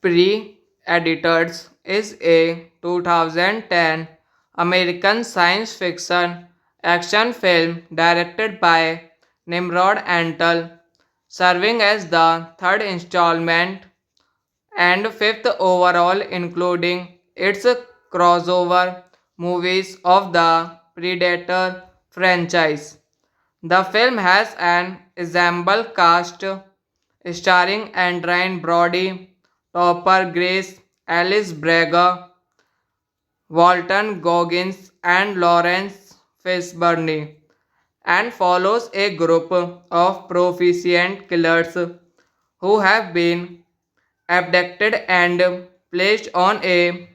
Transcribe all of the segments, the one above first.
Pre-Editors is a 2010 American science fiction action film directed by Nimrod Antal, serving as the third installment and fifth overall, including its crossover movies of the Predator franchise. The film has an ensemble cast starring Adrien Brody, Topper Grace, Alice Braga, Walton Goggins, and Lawrence Fishburne, and follows a group of proficient killers who have been abducted and placed on a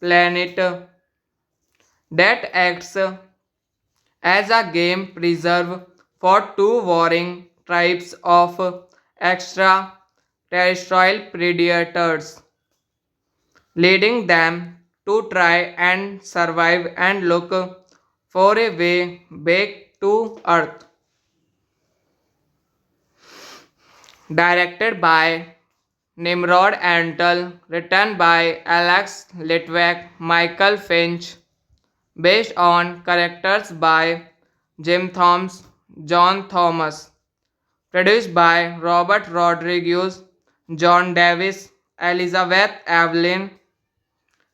planet that acts as a game preserve for two warring tribes of extraterrestrial predators, leading them to try and survive and look for a way back to Earth. Directed by Nimrod Antal, written by Alex Litwack, Michael Finch, based on characters by Jim Thomas, John Thomas, produced by Robert Rodriguez, John Davis, Elizabeth Evelyn,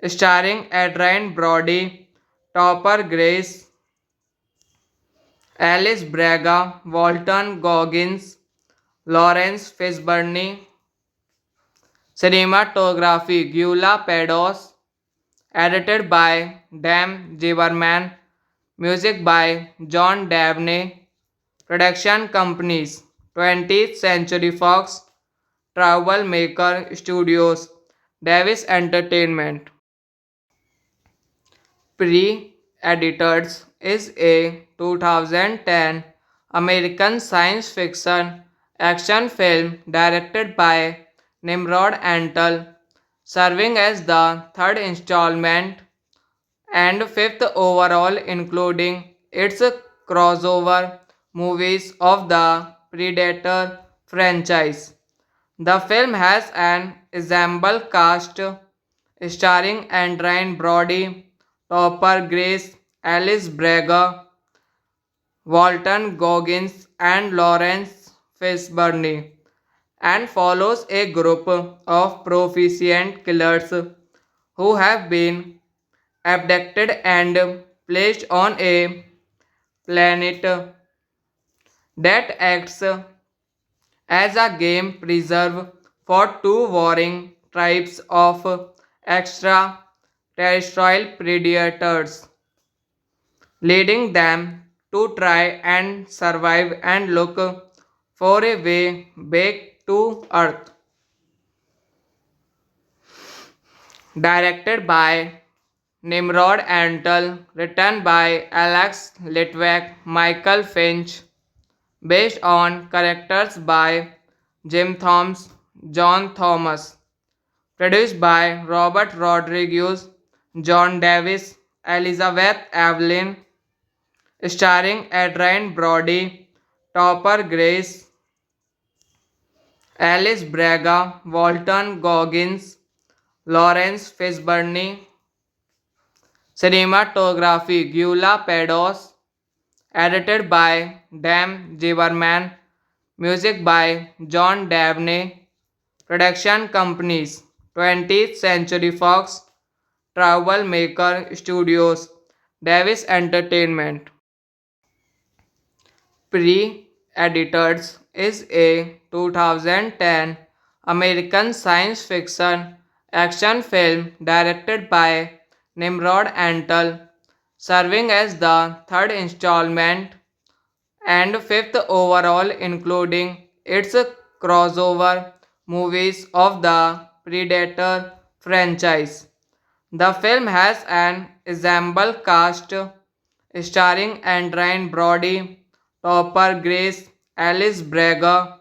starring Adrien Brody, Topper Grace, Alice Braga, Walton Goggins, Lawrence Fishburne, cinematography Gyula Pados, edited by Dan Zimmerman, music by John Dabney, production companies 20th Century Fox, Troublemaker Studios, Davis Entertainment. Pre-Editors is a 2010 American science fiction action film directed by Nimrod Antal, serving as the third installment and fifth overall, including its crossover movies of the Predator franchise. The film has an ensemble cast starring Adrien Brody, Topper Grace, Alice Braga, Walton Goggins, and Lawrence Fishburne, and follows a group of proficient killers who have been abducted and placed on a planet that acts as a game preserve for two warring tribes of extraterrestrial predators, leading them to try and survive and look for a way back to Earth. Directed by Nimrod Antal, written by Alex Litvak, Michael Finch, based on characters by Jim Thomas, John Thomas, produced by Robert Rodriguez, John Davis, Elizabeth Evelyn, starring Adrian Brody, Topper Grace, Alice Braga, Walton Goggins, Lawrence Fishburne, cinematography Gyula Pados, edited by Dan Zimmerman, music by John Dabney, production companies 20th Century Fox, Troublemaker Studios, Davis Entertainment. Pre-Editors is a 2010 American science fiction action film directed by Nimrod Antal, serving as the third installment and fifth overall, including its crossover movies of the Predator franchise. The film has an ensemble cast starring Adrien Brody, Topper Grace, Alice Braga,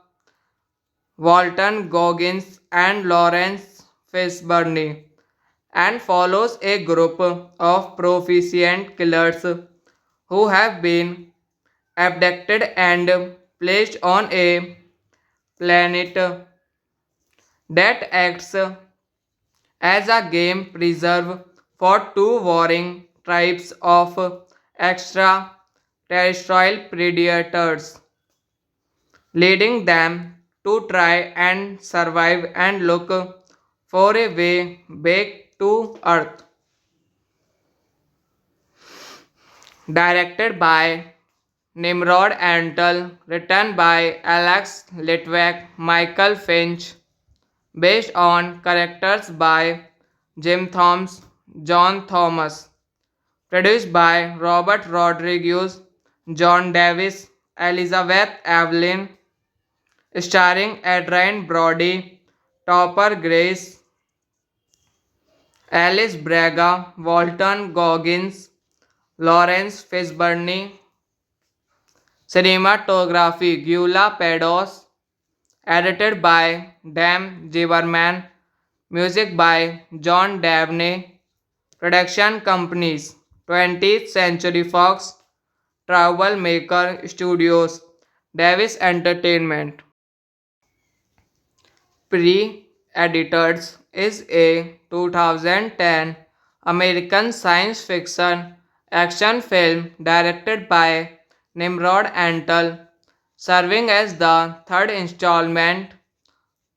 Walton Goggins, and Lawrence Fishburne, and follows a group of proficient killers who have been abducted and placed on a planet that acts as a game preserve for two warring tribes of extraterrestrial predators, leading them to try and survive and look for a way back to Earth. Directed by Nimrod Antal, written by Alex Litvak, Michael Finch, based on characters by Jim Thomas, John Thomas, produced by Robert Rodriguez, John Davis, Elizabeth Evelyn, starring Adrien Brody, Topper Grace, Alice Braga, Walton Goggins, Lawrence Fishburne, cinematography Gyula Pados, edited by Dan Zimmerman, music by John Dabney, production companies 20th Century Fox, Troublemaker Studios, Davis Entertainment. Pre-Editors is a 2010 American science fiction action film directed by Nimrod Antal, serving as the third installment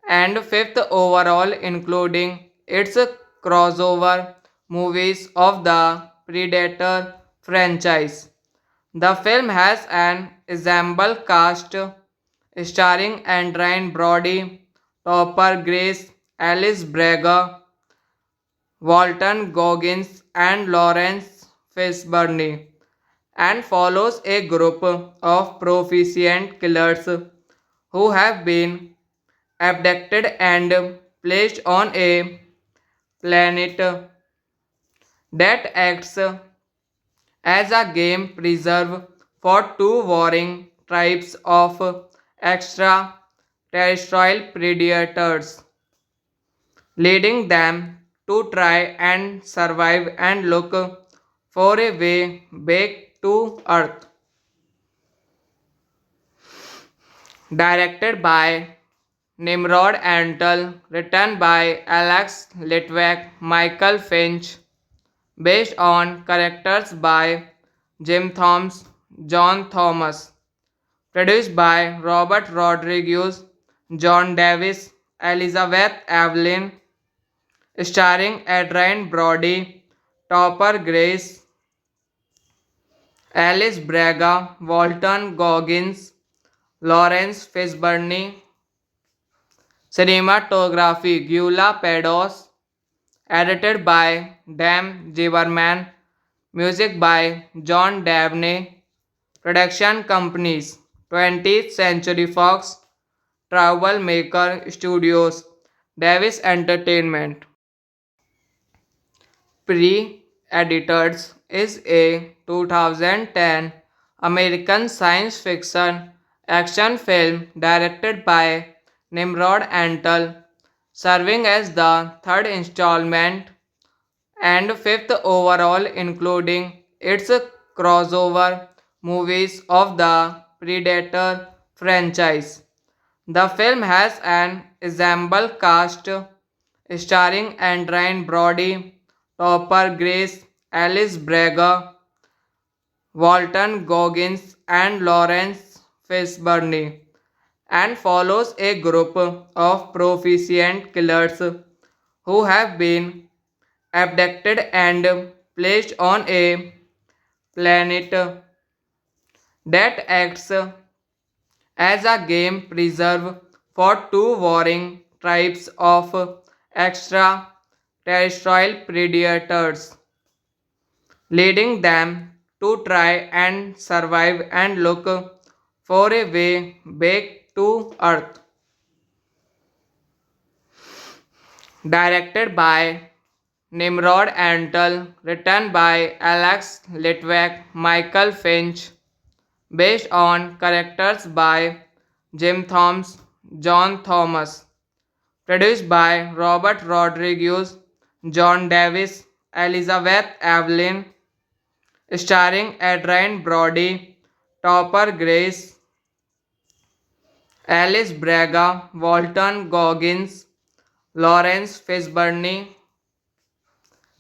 and fifth overall, including its crossover movies of the Predator franchise. The film has an ensemble cast starring Adrien Brody, Topper Grace, Alice Braga, Walton Goggins, and Lawrence Fishburne, and follows a group of proficient killers who have been abducted and placed on a planet that acts as a game preserve for two warring tribes of extraterrestrial predators, leading them to try and survive and look for a way back to Earth. Directed by Nimrod Antal, written by Alex Litvak, Michael Finch, based on characters by Jim Thomas, John Thomas, produced by Robert Rodriguez, John Davis, Elizabeth Evelyn, starring Adrien Brody, Topper Grace, Alice Braga, Walton Goggins, Lawrence Fishburne, cinematography Gyula Pados, edited by Dan Zimmerman, music by John Dabney, production companies 20th Century Fox, Troublemaker Studios, Davis Entertainment. Editors is a 2010 American science fiction action film directed by Nimrod Antal, serving as the third installment and fifth overall, including its crossover movies of the Predator franchise. The film has an ensemble cast starring Adrien Brody, Topper Grace, Alice Braga, Walton Goggins, and Lawrence Fishburne, and follows a group of proficient killers who have been abducted and placed on a planet that acts as a game preserve for two warring tribes of extraterrestrial predators, leading them to try and survive and look for a way back to Earth. Directed by Nimrod Antal, written by Alex Litwack, Michael Finch, based on characters by Jim Thomas, John Thomas, produced by Robert Rodriguez, John Davis, Elizabeth Evelyn, starring Adrien Brody, Topper Grace, Alice Braga, Walton Goggins, Lawrence Fishburne,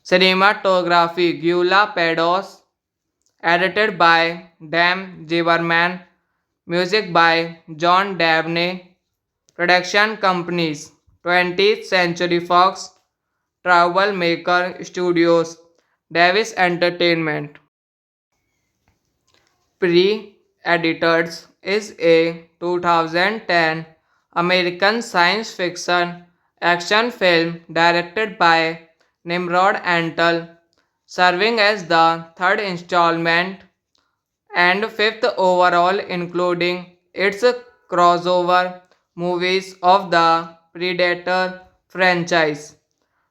cinematography Gyula Pados, edited by Dan Ziberman, music by John Dabney, production companies 20th Century Fox, Troublemaker Studios, Davis Entertainment. Pre-Editors is a 2010 American science fiction action film directed by Nimrod Antal, serving as the third installment and fifth overall, including its crossover movies of the Predator franchise.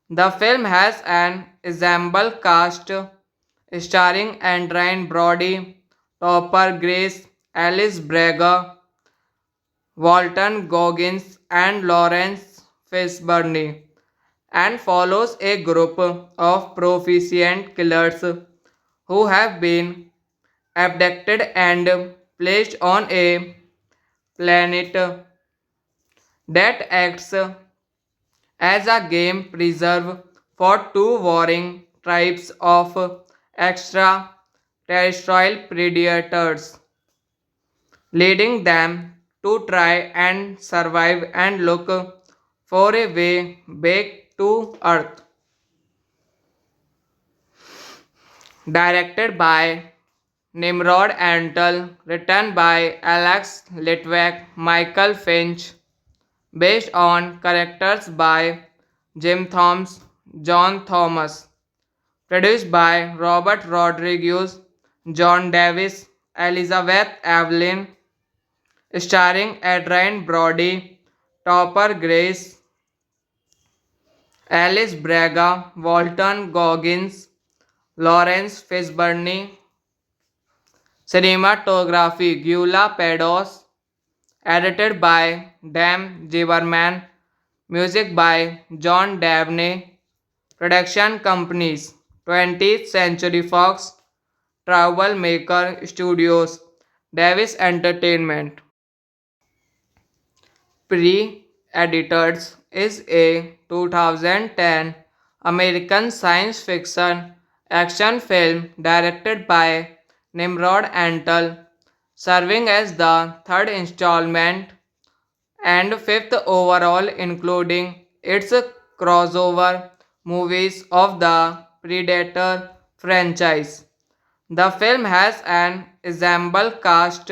The film has an ensemble cast starring Adrien Brody, Topper Grace, Alice Braga, Walton Goggins, and Lawrence Fishburne, and follows a group of proficient killers who have been abducted and placed on a planet that acts as a game preserve for two warring tribes of extraterrestrial predators, leading them to try and survive and look for a way back to Earth. Directed by Nimrod Antal, written by Alex Litwack, Michael Finch, based on characters by Jim Thomas, John Thomas, produced by Robert Rodriguez, John Davis, Elizabeth Evelyn, starring Adrien Brody, Topper Grace, Alice Braga, Walton Goggins, Lawrence Fishburne, cinematography Gyula Pados, edited by Dan Ziberman, music by John Dabney, production companies 20th Century Fox, Troublemaker Studios, Davis Entertainment. Pre-Editors is a 2010 American science fiction action film directed by Nimrod Antal, serving as the third installment and fifth overall, including its crossover movies of the Predator franchise. The film has an ensemble cast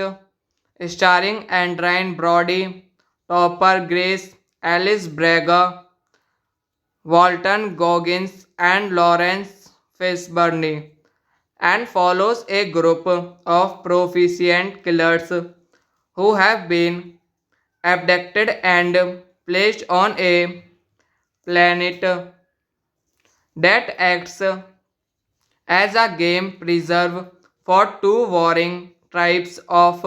starring Adrien Brody, Topper Grace, Alice Braga, Walton Goggins, and Lawrence Fishburne, and follows a group of proficient killers who have been abducted and placed on a planet that acts as a game preserve for two warring tribes of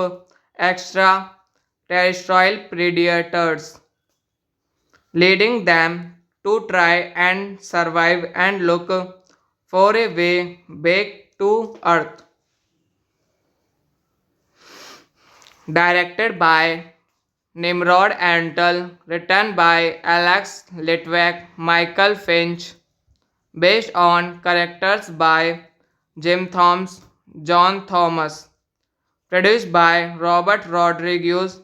extraterrestrial predators, leading them to try and survive and look for a way back to Earth. Directed by Nimrod Antal, written by Alex Litwack, Michael Finch, based on characters by Jim Thomas, John Thomas, produced by Robert Rodriguez,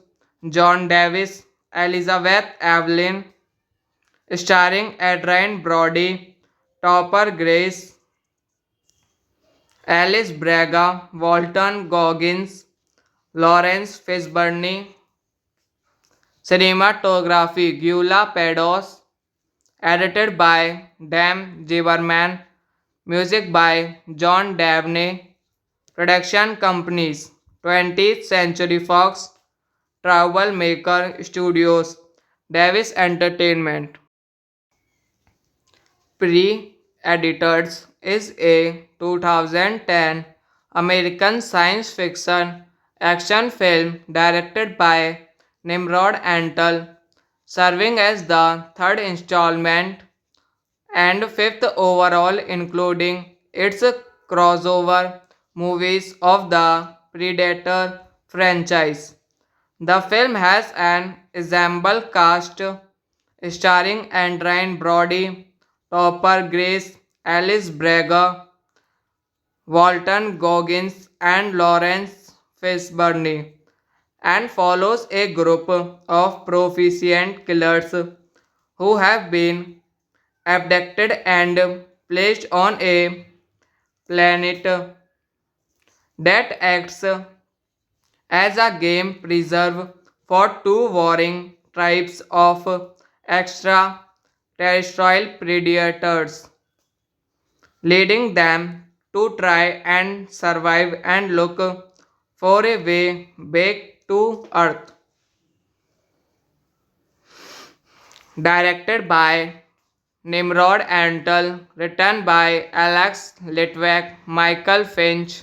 John Davis, Elizabeth Evelyn, starring Adrian Brody, Topper Grace, Alice Braga, Walton Goggins, Lawrence Fishburne, cinematography Gyula Pados, edited by Dan Zimmerman, music by John Dabney, production companies 20th Century Fox, Troublemaker Studios, Davis Entertainment. Pre-Editors is a 2010 American science fiction action film directed by Nimrod Antal, serving as the third installment and fifth overall, including its crossover movies of the Predator franchise. The film has an ensemble cast starring Adrian Brody, Topper Grace, Alice Braga, Walton Goggins, and Lawrence Fishburne, and follows a group of proficient killers who have been abducted and placed on a planet that acts as a game preserve for two warring tribes of extraterrestrial predators, leading them to try and survive and look for a way back to Earth. Directed by Nimrod Antal, written by Alex Litwack, Michael Finch,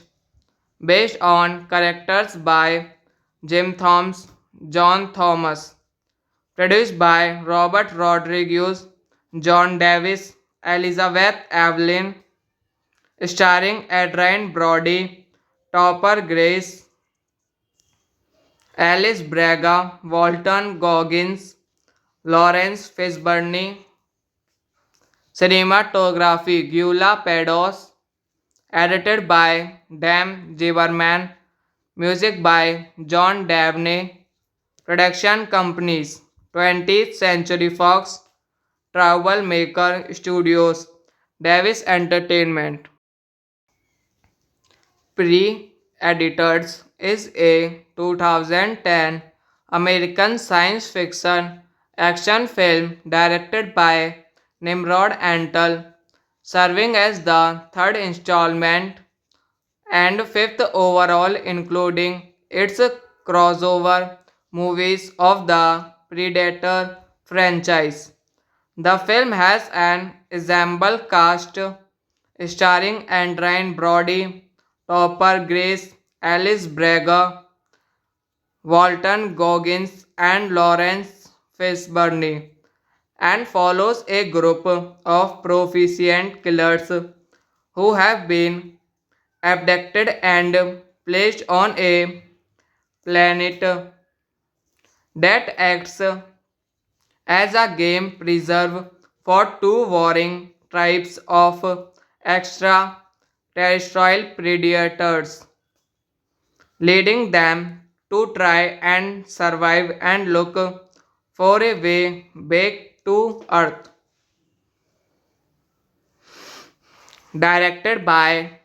based on characters by Jim Thomas, John Thomas, produced by Robert Rodriguez, John Davis, Elizabeth Evelyn, starring Adrian Brody, Topper Grace, Alice Braga, Walton Goggins, Lawrence Fishburne, cinematography Gyula Pados, edited by Dan Zimmerman, music by John Dabney, production companies 20th Century Fox, Troublemaker Studios, Davis Entertainment. Pre-Editors is a 2010 American science fiction action film directed by Nimrod Antal, serving as the third installment and fifth overall, including its crossover movies of the Predator franchise. The film has an ensemble cast starring Adrian Brody, Topper Grace, Alice Braga, Walton Goggins, and Lawrence Fishburne, and follows a group of proficient killers who have been abducted and placed on a planet that acts as a game preserve for two warring tribes of extraterrestrial predators, leading them to try and survive and look for a way back to Earth. Directed by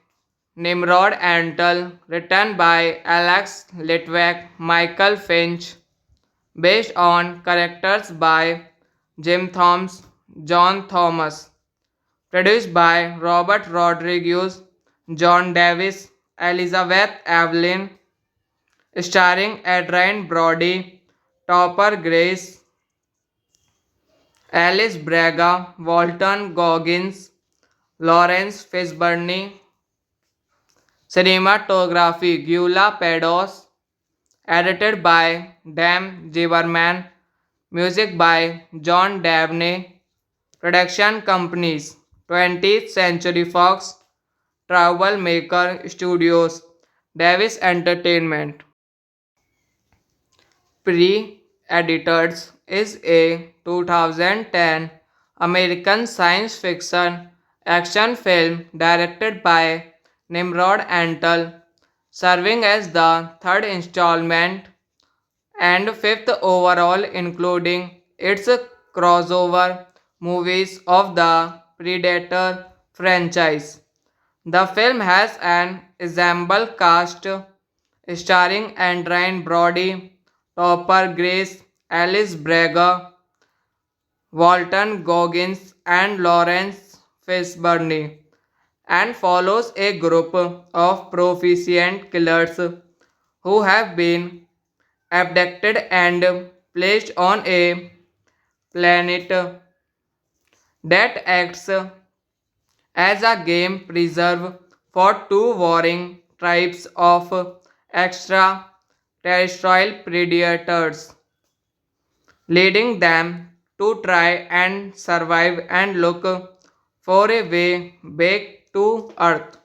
Nimrod Antal, written by Alex Litwack, Michael Finch, based on characters by Jim Thomas, John Thomas, produced by Robert Rodriguez, John Davis, Elizabeth Evelyn, starring Adrian Brody, Topper Grace, Alice Braga, Walton Goggins, Lawrence Fishburne, Cinematography Gyula Pados. Edited by Dan Zimmerman. Music by John Dabney. Production companies 20th Century Fox, Troublemaker Studios, Davis Entertainment. Pre-Editors is a 2010 American science fiction action film directed by Nimrod Antal, serving as the third installment and fifth overall, including its crossover movies of the Predator franchise. The film has an ensemble cast starring Adrien Brody, Topper Grace, Alice Braga, Walton Goggins, and Lawrence Fishburne, and follows a group of proficient killers who have been abducted and placed on a planet that acts as a game preserve for two warring tribes of extraterrestrial predators, leading them to try and survive and look for a way back to Earth.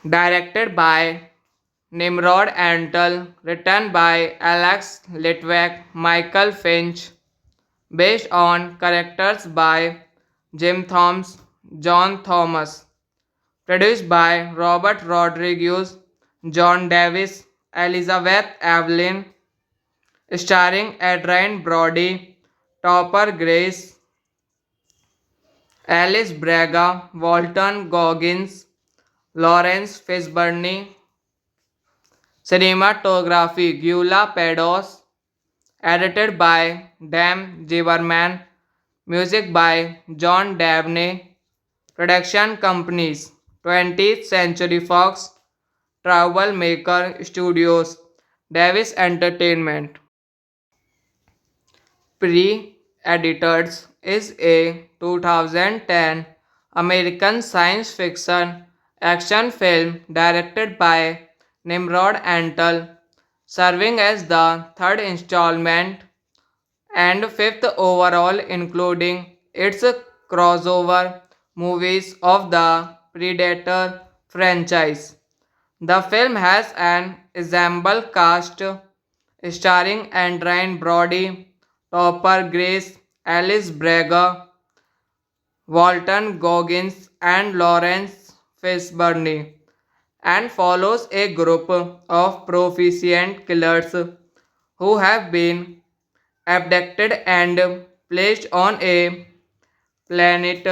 Directed by Nimrod Antal, written by Alex Litwack, Michael Finch, based on characters by Jim Thomas, John Thomas, produced by Robert Rodriguez, John Davis, Elizabeth Evelyn, starring Adrien Brody, Topper Grace, Alice Braga, Walton Goggins, Lawrence Fishburne. Cinematography Gyula Pados. Edited by Dan Zimmerman. Music by John Dabney. Production companies 20th Century Fox, Troublemaker Studios, Davis Entertainment. Pre-Editors is a 2010 American science fiction action film directed by Nimrod Antal, serving as the third installment and fifth overall, including its crossover movies of the Predator franchise. The film has an ensemble cast starring Adrien Brody, Topper Grace, Alice Braga, Walton Goggins, and Lawrence Fishburne, and follows a group of proficient killers who have been abducted and placed on a planet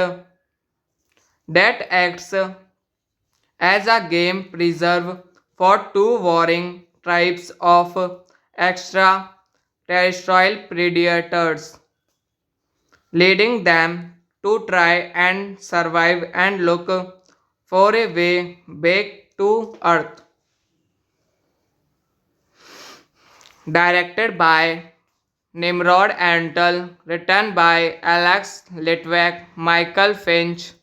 that acts as a game preserve for two warring tribes of extraterrestrial predators, leading them to try and survive and look for a way back to Earth. Directed by Nimrod Antal, written by Alex Litwack, Michael Finch,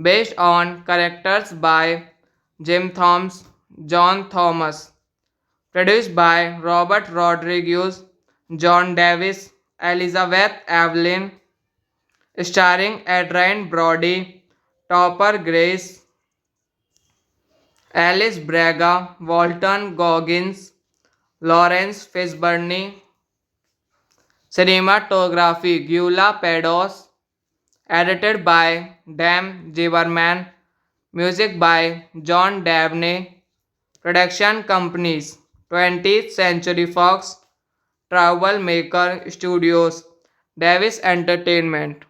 based on characters by Jim Thomas, John Thomas, produced by Robert Rodriguez, John Davis, Elizabeth Evelyn, starring Adrien Brody, Topper Grace, Alice Braga, Walton Goggins, Lawrence Fishburne. Cinematography Gyula Pados. Edited by Dan Zimmerman. Music by John Dabney. Production companies 20th Century Fox, Troublemaker Studios, Davis Entertainment.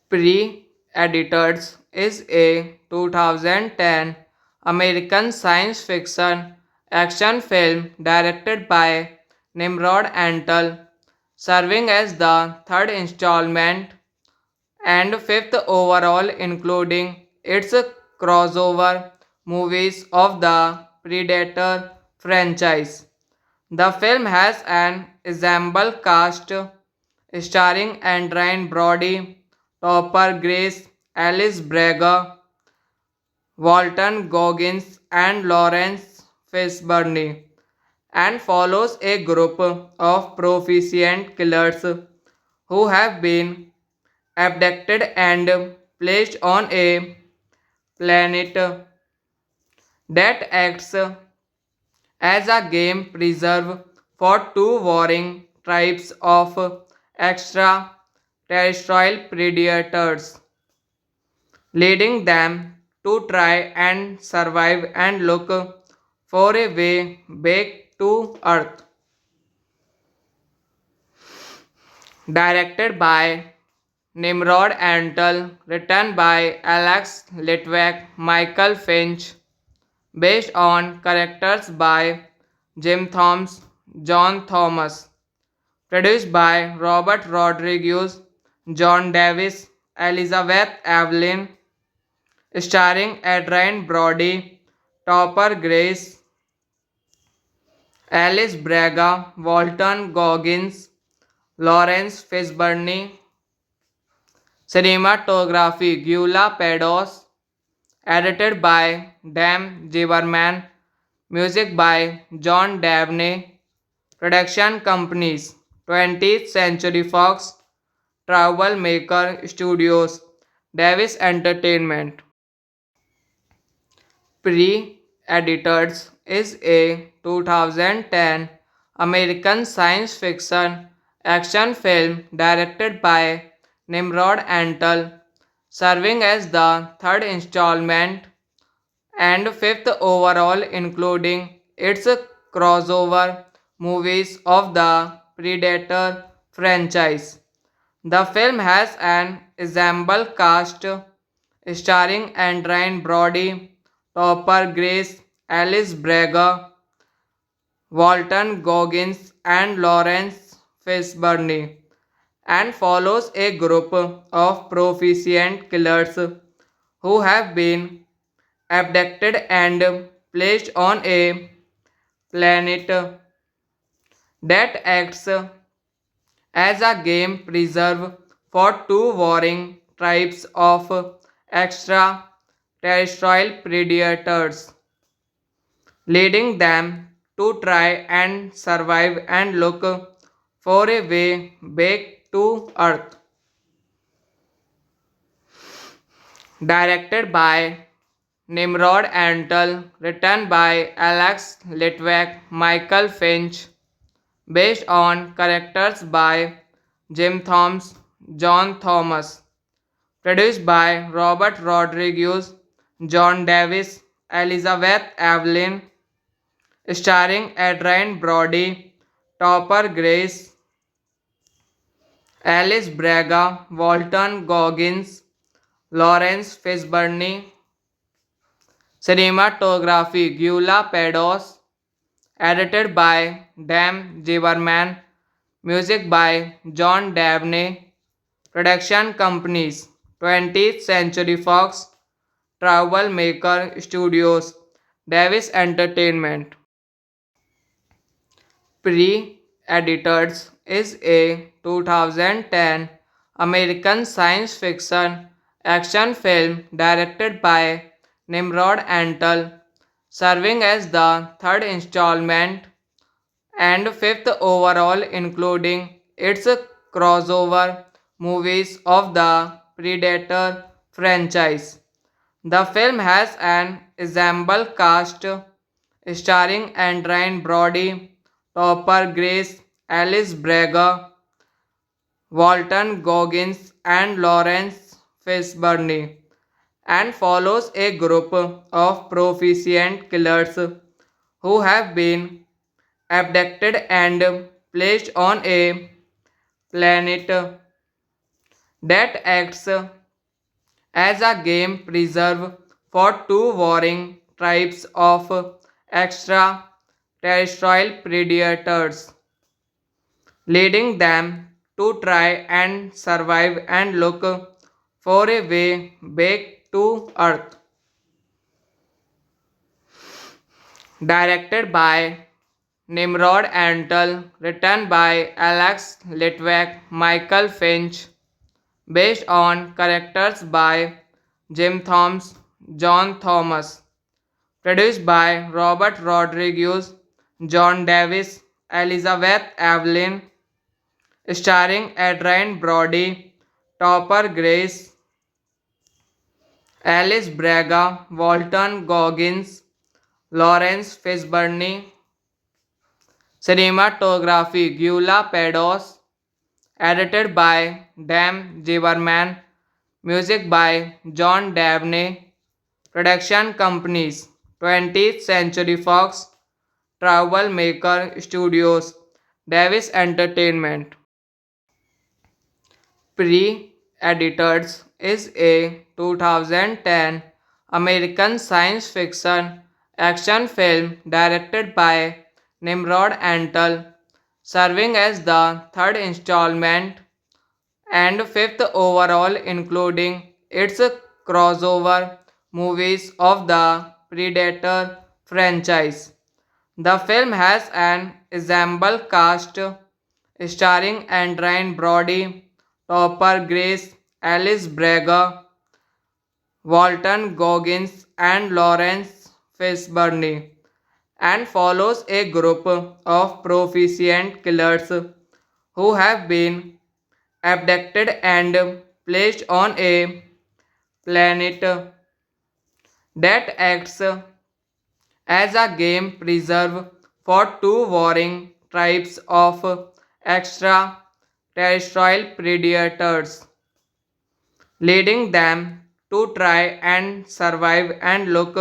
Pre-Editors is a 2010 American science fiction action film directed by Nimrod Antal, serving as the third installment and fifth overall, including its crossover movies of the Predator franchise. The film has an ensemble cast starring Adrien Brody, Topper Grace, Alice Braga, Walton Goggins, and Lawrence Fishburne, and follows a group of proficient killers who have been abducted and placed on a planet that acts as a game preserve for two warring tribes of extraterrestrial predators, leading them to try and survive and look for a way back to Earth. Directed by Nimrod Antal, written by Alex Litwack, Michael Finch, based on characters by Jim Thomas, John Thomas, produced by Robert Rodriguez, John Davis, Elizabeth Evelyn, starring Adrian Brody, Topper Grace, Alice Braga, Walton Goggins, Lawrence Fishburne, cinematography Gyula Pados, edited by Dan Zimmerman, music by John Dabney, production companies 20th Century Fox, Troublemaker Studios, Davis Entertainment. Pre-Editors is a 2010 American science fiction action film directed by Nimrod Antal, serving as the third installment and fifth overall, including its crossover movies of the Predator franchise. The film has an ensemble cast starring Adrian Brody, Topper Grace, Alice Braga, Walton Goggins, and Lawrence Fishburne, and follows a group of proficient killers who have been abducted and placed on a planet that acts as a game preserve for two warring tribes of extraterrestrial predators, leading them to try and survive and look for a way back to Earth. Directed by Nimrod Antal, written by Alex Litwack, Michael Finch, based on characters by Jim Thomas, John Thomas, produced by Robert Rodriguez, John Davis, Elizabeth Evelyn, starring Adrian Brody, Topper Grace, Alice Braga, Walton Goggins, Lawrence Fishburne, cinematography Gyula Pados, edited by Dan Zimmerman, music by John Dabney, production companies 20th Century Fox, Troublemaker Studios, Davis Entertainment. Pre-Editors is a 2010 American science fiction action film directed by Nimrod Antal, serving as the third installment and fifth overall, including its crossover movies of the Predator franchise. The film has an ensemble cast starring Adrian Brody, Topper Grace, Alice Braga, Walton Goggins, and Lawrence Fishburne, and follows a group of proficient killers who have been abducted and placed on a planet that acts as a game preserve for two warring tribes of extraterrestrial predators, leading them to try and survive and look for a way back to Earth. Directed by Nimrod Antal, written by Alex Litwack, Michael Finch, based on characters by Jim Thomas, John Thomas. Produced by Robert Rodriguez, John Davis, Elizabeth Evelyn. Starring Adrian Brody, Topper Grace, Alice Braga, Walton Goggins, Lawrence Fishburne. Cinematography Gyula Pados. Edited by Dan Ziberman. Music by John Dabney. Production companies 20th Century Fox, Troublemaker Studios, Davis Entertainment. Pre-Editors is a 2010 American science fiction action film directed by Nimrod Antal, serving as the third installment and fifth overall, including its crossover movies of the Predator franchise. The film has an ensemble cast starring Adrien Brody, Topper Grace, Alice Braga, Walton Goggins, and Lawrence Fishburne, and follows a group of proficient killers who have been abducted and placed on a planet that acts as a game preserve for two warring tribes of extraterrestrial predators, leading them to try and survive and look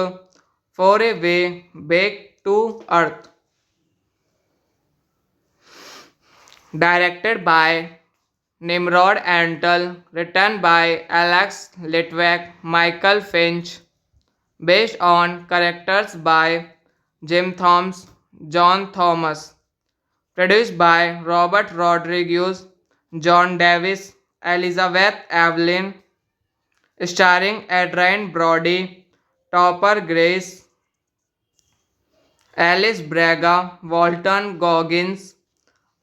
for a way back to Earth. Directed by Nimrod Antal, written by Alex Litwack, Michael Finch, based on characters by Jim Thomas, John Thomas, produced by Robert Rodriguez, John Davis, Elizabeth Evelyn, starring Adrien Brody, Topper Grace, Alice Braga, Walton Goggins,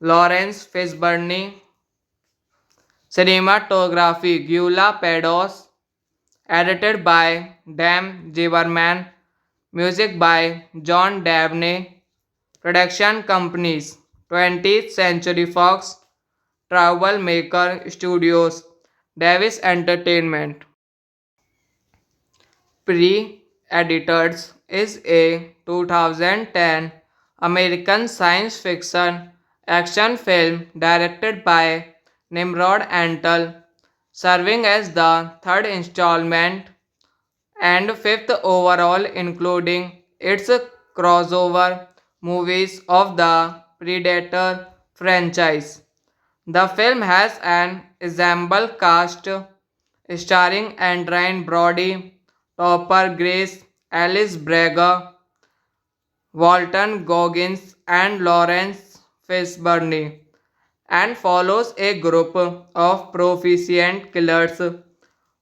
Lawrence Fishburne. Cinematography Gyula Pados. Edited by Dan Ziberman. Music by John Dabney. Production companies 20th Century Fox, Troublemaker Studios, Davis Entertainment. Pre-Editors is a 2010 American science fiction action film directed by Nimrod Antal, serving as the third installment and fifth overall, including its crossover movies of the Predator franchise. The film has an ensemble cast starring Adrien Brody, Topper Grace, Alice Braga, Walton Goggins, and Lawrence Fishburne, and follows a group of proficient killers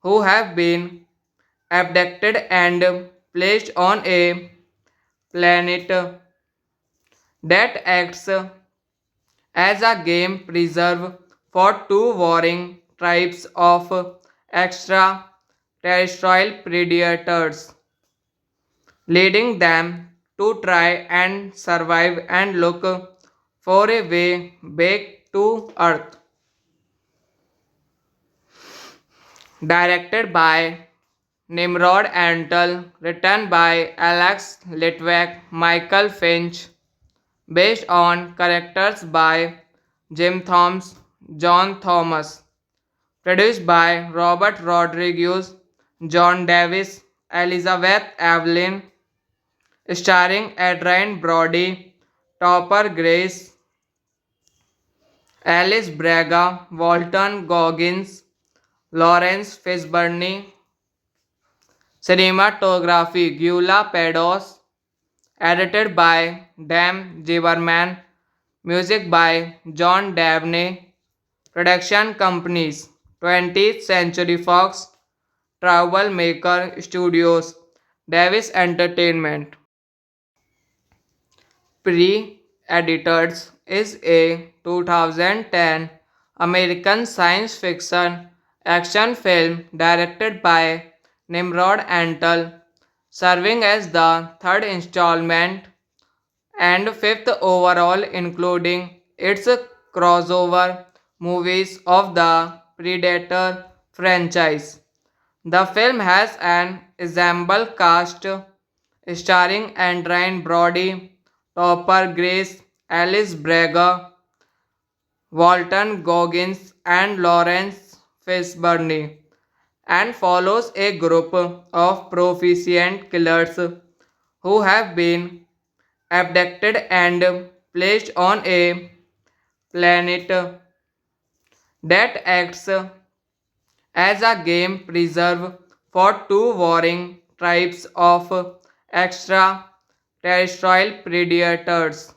who have been abducted and placed on a planet that acts as a game preserve for two warring tribes of extraterrestrial predators, leading them to try and survive and look for a way back to Earth. Directed by Nimrod Antal, written by Alex Litwack, Michael Finch, based on characters by Jim Thomas, John Thomas, produced by Robert Rodriguez, John Davis, Elizabeth Evelyn, starring Adrien Brody, Topper Grace, Alice Braga, Walton Goggins, Lawrence Fishburne. Cinematography Gyula Pados. Edited by Dan Ziberman. Music by John Dabney. Production companies 20th Century Fox, Troublemaker Studios, Davis Entertainment. Pre-Editors is a 2010 American science fiction action film directed by Nimrod and Tul, serving as the third installment and fifth overall, including its crossover movies of the Predator franchise. The film has an ensemble cast starring Adrien Brody, Topper Grace, Alice Braga, Walton Goggins, and Lawrence Fishburne, and follows a group of proficient killers who have been abducted and placed on a planet that acts as a game preserve for two warring tribes of extraterrestrial predators,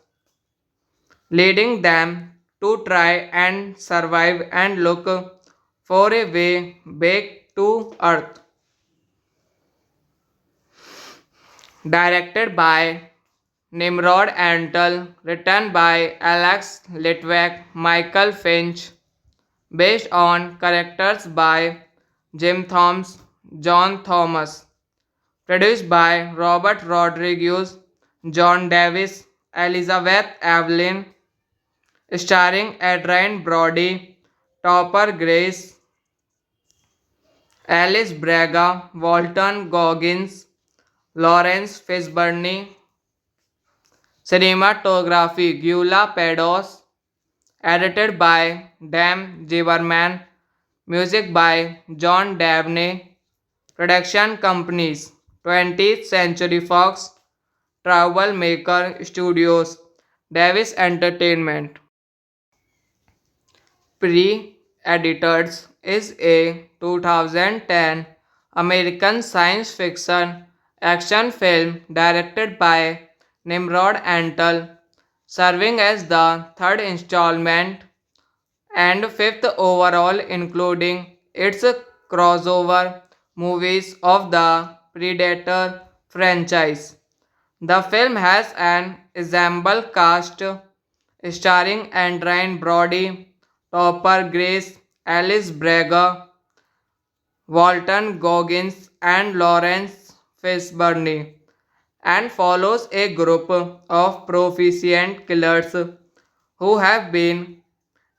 leading them to try and survive and look for a way back to Earth. Directed by Nimrod Antal, written by Alex Litwack, Michael Finch, based on characters by Jim Thomas, John Thomas, produced by Robert Rodriguez, John Davis, Elizabeth Evelyn, starring Adrien Brody, Topper Grace, Alice Braga, Walton Goggins, Lawrence Fishburne, cinematography Gyula Pados, edited by Dan Zimmerman, music by John Dabney, production companies 20th Century Fox, Troublemaker Studios, Davis Entertainment. Pre-Editors is a 2010 American science fiction action film directed by Nimrod Antal, serving as the third installment and fifth overall, including its crossover movies of the Predator franchise. The film has an ensemble cast starring Adrien Brody, Topper Grace, Alice Braga, Walton Goggins, and Lawrence Fishburne, and follows a group of proficient killers who have been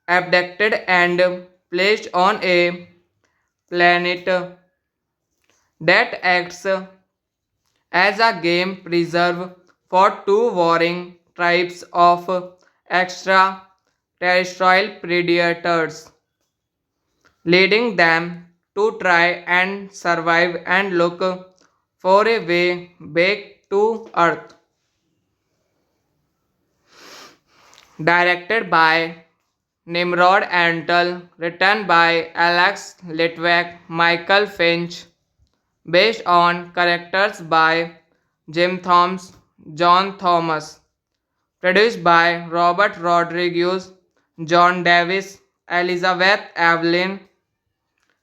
abducted and placed on a planet that acts as a game preserve for two warring tribes of extraterrestrial predators, leading them to try and survive and look for a way back to Earth. Directed by Nimrod Antal, written by Alex Litwack, Michael Finch, based on characters by Jim Thomas, John Thomas, produced by Robert Rodriguez, John Davis, Elizabeth Evelyn,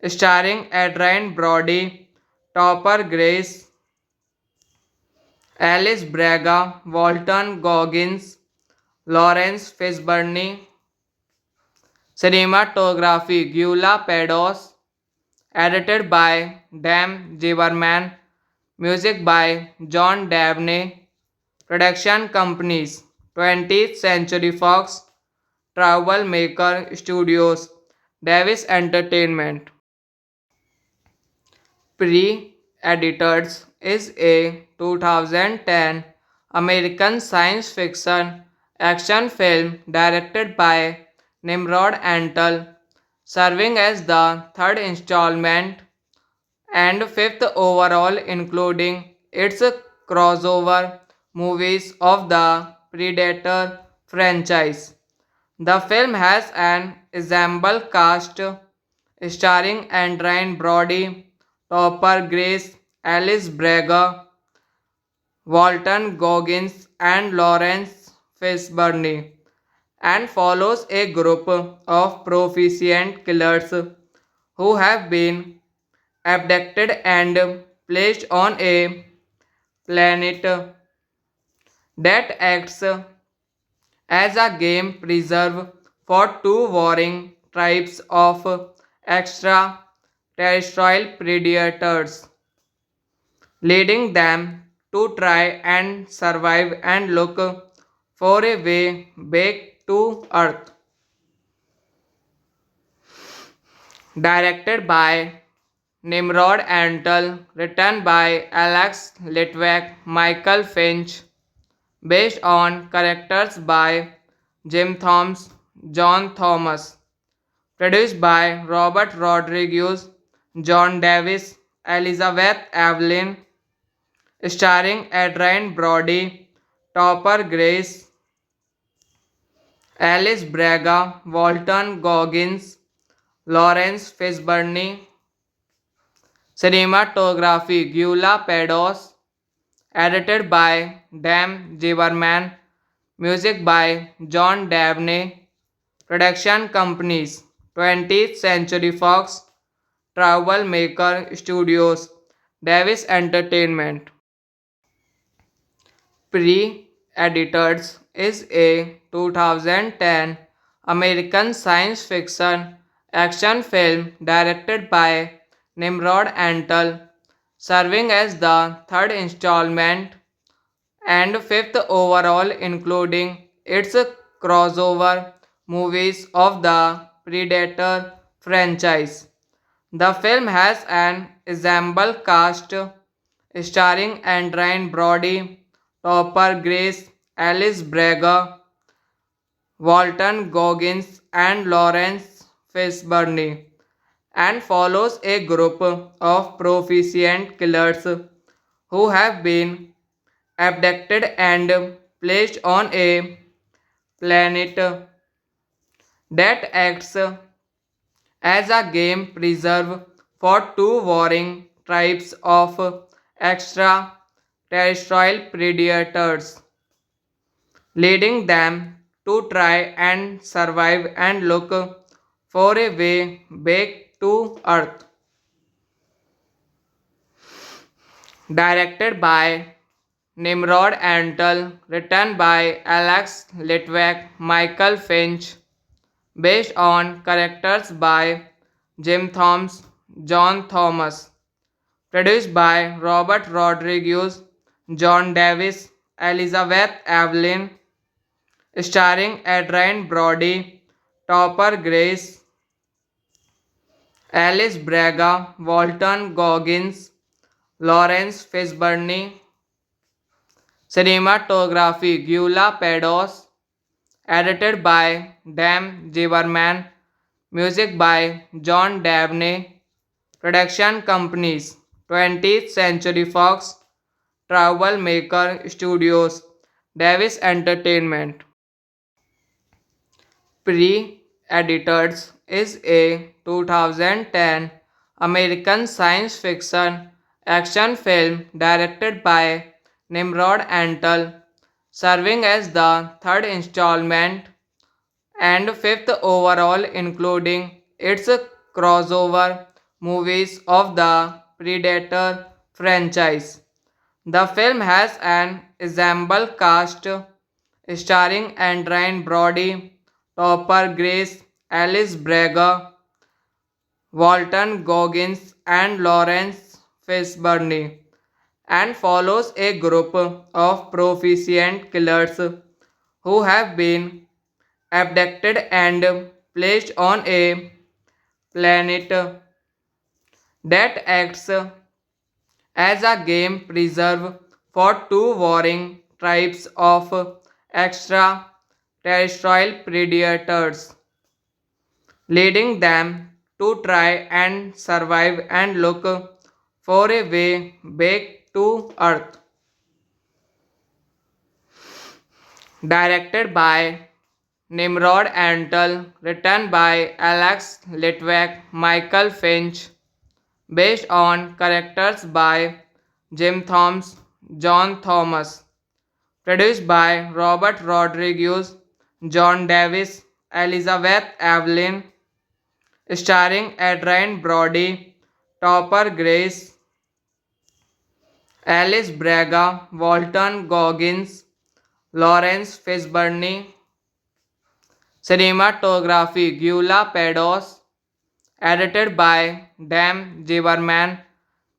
starring Adrien Brody, Topper Grace, Alice Braga, Walton Goggins, Lawrence Fishburne, cinematography Gyula Pados, edited by Dan Zimmerman, music by John Dabney, production companies 20th Century Fox, Troublemaker Studios, Davis Entertainment. Pre-Editors is a 2010 American science fiction action film directed by Nimrod Antal, serving as the third installment and fifth overall, including its crossover movies of the Predator franchise. The film has an ensemble cast starring Adrien Brody, Topper Grace, Alice Braga, Walton Goggins, and Lawrence Fishburne, and follows a group of proficient killers who have been abducted and placed on a planet that acts as a game preserve for two warring tribes of extraterrestrial predators, leading them to try and survive and look for a way back to Earth. Directed by Nimrod Antal, written by Alex Litvak, Michael Finch, based on characters by Jim Thomas, John Thomas, produced by Robert Rodriguez, John Davis, Elizabeth Evelyn, starring Adrian Brody, Topper Grace, Alice Braga, Walton Goggins, Lawrence Fishburne, cinematography Gyula Pados, edited by Dan Ziberman, music by John Dabney, production companies 20th Century Fox, Troublemaker Studios, Davis Entertainment. Pre-Editors is a 2010 American science fiction action film directed by Nimrod Antal, serving as the third installment and fifth overall, including its crossover movies of the Predator franchise. The film has an ensemble cast starring Adrien Brody, Topper Grace, Alice Braga, Walton Goggins, and Lawrence Fishburne, and follows a group of proficient killers who have been abducted and placed on a planet that acts as a game preserve for two warring tribes of extraterrestrial predators, leading them to try and survive and look for a way back to Earth. Directed by Nimrod Antal, written by Alex Litvak, Michael Finch, based on characters by Jim Thomas, John Thomas, produced by Robert Rodriguez, John Davis, Elizabeth Evelyn, starring Adrien Brody, Topper Grace, Alice Braga, Walton Goggins, Lawrence Fishburne, cinematography Gyula Pados, edited by Dan Ziberman, music by John Dabney, production companies 20th Century Fox, Troublemaker Studios, Davis Entertainment. Pre-Editors is a 2010 American science fiction action film directed by Nimrod Antal, serving as the third installment and fifth overall, including its crossover movies of the Predator franchise. The film has an ensemble cast starring Adrien Brody, Topper Grace, Alice Braga, Walton Goggins, and Lawrence Fishburne, and follows a group of proficient killers who have been abducted and placed on a planet that acts as a game preserve for two warring tribes of extraterrestrial predators, leading them to try and survive and look for a way back to Earth. Directed by Nimrod Antal, written by Alex Litvak, Michael Finch, based on characters by Jim Thomas, John Thomas, produced by Robert Rodriguez, John Davis, Elizabeth Evelyn, starring Adrien Brody, Topper Grace, Alice Braga, Walton Goggins, Lawrence Fishburne, cinematography Gyula Pados, edited by Dan Ziberman,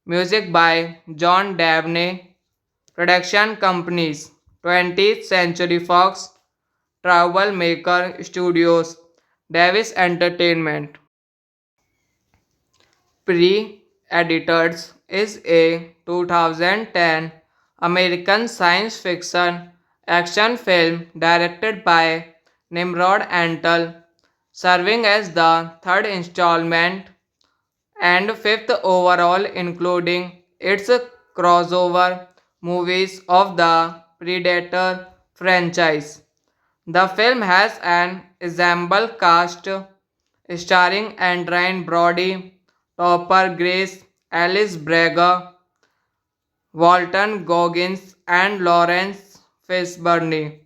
Music by John Dabney. Production companies 20th Century Fox, Troublemaker Studios, Davis Entertainment. Pre-Editors is a 2010 American science fiction action film directed by Nimrod Antal, serving as the third installment and fifth overall, including its crossover movies of the Predator franchise. The film has an ensemble cast starring Adrien Brody, Topper Grace, Alice Braga, Walton Goggins, and Lawrence Fishburne,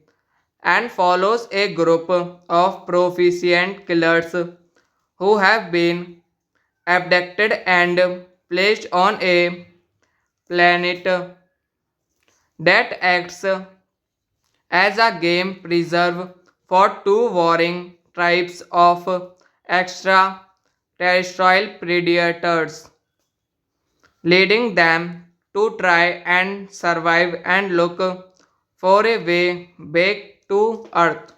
and follows a group of proficient killers who have been abducted and placed on a planet that acts as a game preserve for two warring tribes of extraterrestrial predators, leading them to try and survive and look for a way back to Earth.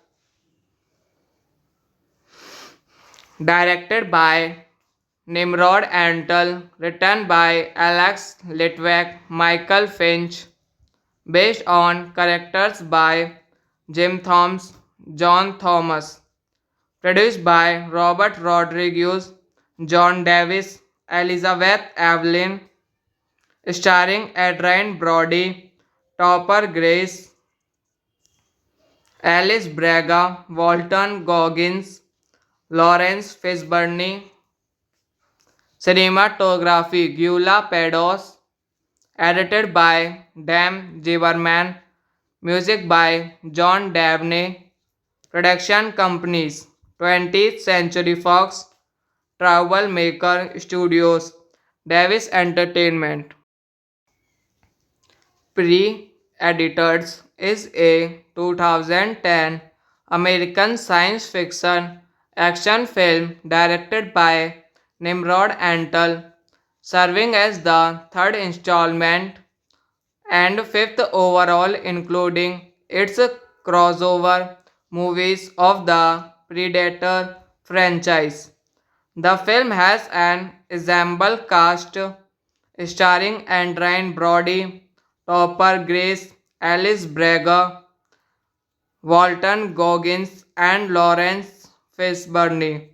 Directed by Nimrod Antal, written by Alex Litwack, Michael Finch, based on characters by Jim Thomas, John Thomas, produced by Robert Rodriguez, John Davis, Elizabeth Evelyn, starring Adrien Brody, Topper Grace, Alice Braga, Walton Goggins, Lawrence Fishburne, cinematography Gyula Pados, edited by Dan Zimmerman, music by John Dabney, production companies 20th Century Fox, Troublemaker Studios, Davis Entertainment. Pre-Editors is a 2010 American science fiction action film directed by Nimrod Antal, serving as the third installment and fifth overall, including its crossover movies of the Predator franchise. The film has an ensemble cast starring Adrien Brody, Topper Grace, Alice Braga, Walton Goggins, and Lawrence Fishburne,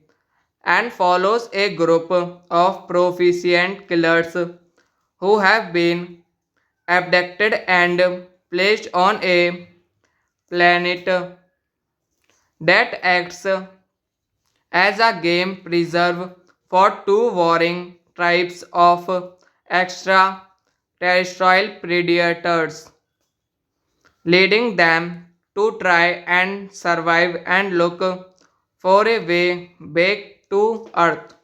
and follows a group of proficient killers who have been abducted and placed on a planet that acts as a game preserve for two warring tribes of extraterrestrial predators, leading them to try and survive and look for a way back to Earth.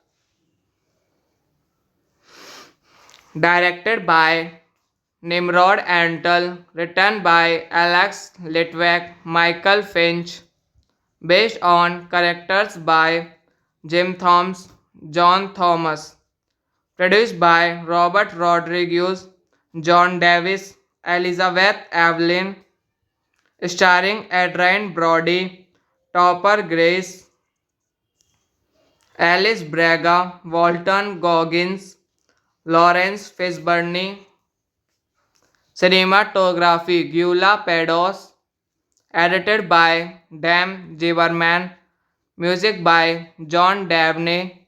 Directed by Nimrod Antal, written by Alex Litwack, Michael Finch, based on characters by Jim Thomas, John Thomas, produced by Robert Rodriguez, John Davis, Elizabeth Evelyn, starring Adrien Brody, Topper Grace, Alice Braga, Walton Goggins, Lawrence Fishburne, cinematography Gyula Pados, edited by Dan Zimmerman, music by John Dabney,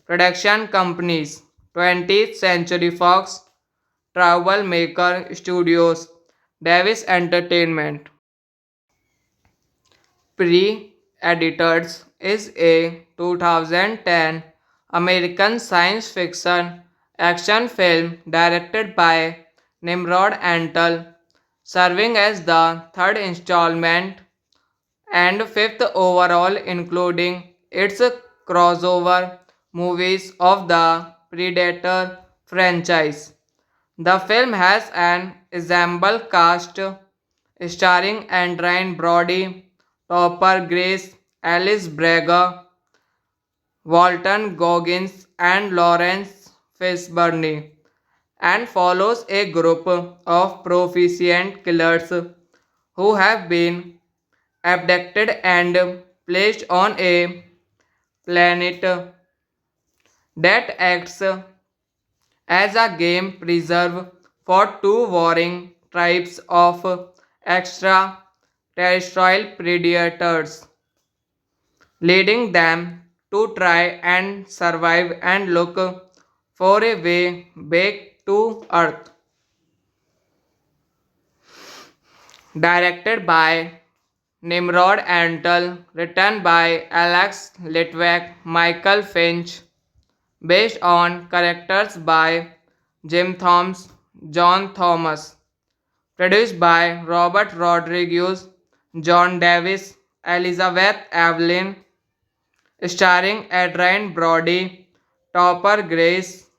production companies 20th Century Fox, Troublemaker Studios, Davis Entertainment. Pre-Editors is a 2010 American science fiction action film directed by Nimrod Antal, serving as the third installment and fifth overall, including its crossover movies of the Predator franchise. The film has an ensemble cast starring Adrien Brody, Topper Grace, Alice Braga, Walton Goggins, and Lawrence Fishburne, and follows a group of proficient killers who have been abducted and placed on a planet that acts as a game preserve for two warring tribes of extraterrestrial predators, leading them to try and survive and look for a way back to Earth. Directed by Nimrod Antal, written by Alex Litvak, Michael Finch, based on characters by Jim Thomas, John Thomas, produced by Robert Rodriguez, John Davis, Elizabeth Evelyn, starring Adrian Brody, Topper Grace,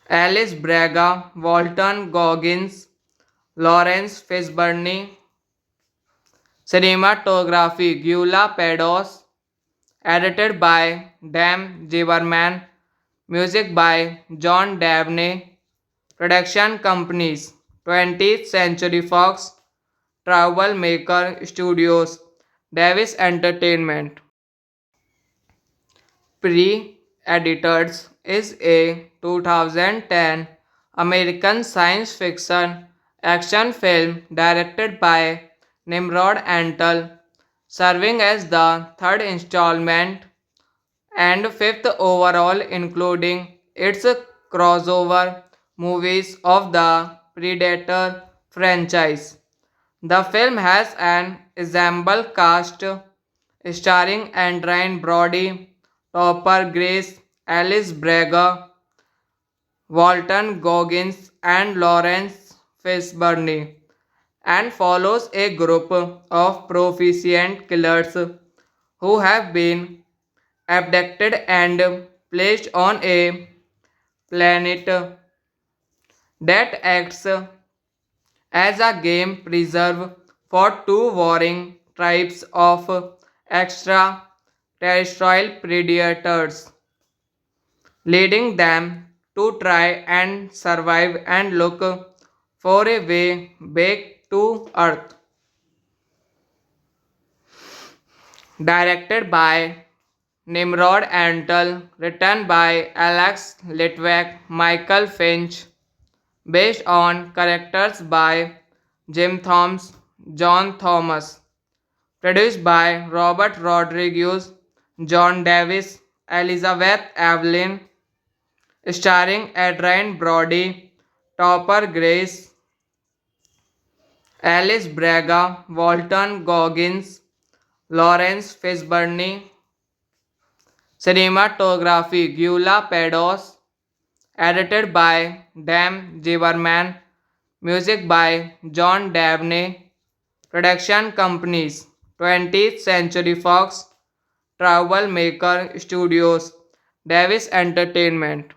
Alice Braga, Walton Goggins, Lawrence Fishburne, cinematography Gyula Pados, edited by Dan Zimmerman, music by John Dabney, production companies 20th Century Fox, Troublemaker Studios, Davis Entertainment. Pre-Editors is a 2010 American science fiction action film directed by Nimrod Antal, serving as the third installment and fifth overall, including its crossover movies of the Predator franchise. The film has an ensemble cast starring Adrien Brody, Topper Grace, Alice Braga, Walton Goggins, and Lawrence Fishburne, and follows a group of proficient killers who have been abducted and placed on a planet that acts as a game preserve for two warring tribes of extraterrestrial predators, leading them to try and survive and look for a way back to Earth. Directed by Nimrod Antal, written by Alex Litvak, Michael Finch, based on characters by Jim Thomas, John Thomas, produced by Robert Rodriguez, John Davis, Elizabeth Evelyn, starring Adrien Brody, Topper Grace, Alice Braga, Walton Goggins, Lawrence Fishburne, cinematography Gyula Pados, edited by Dan Zimmerman, music by John Dabney, production companies 20th Century Fox, Troublemaker Studios, Davis Entertainment.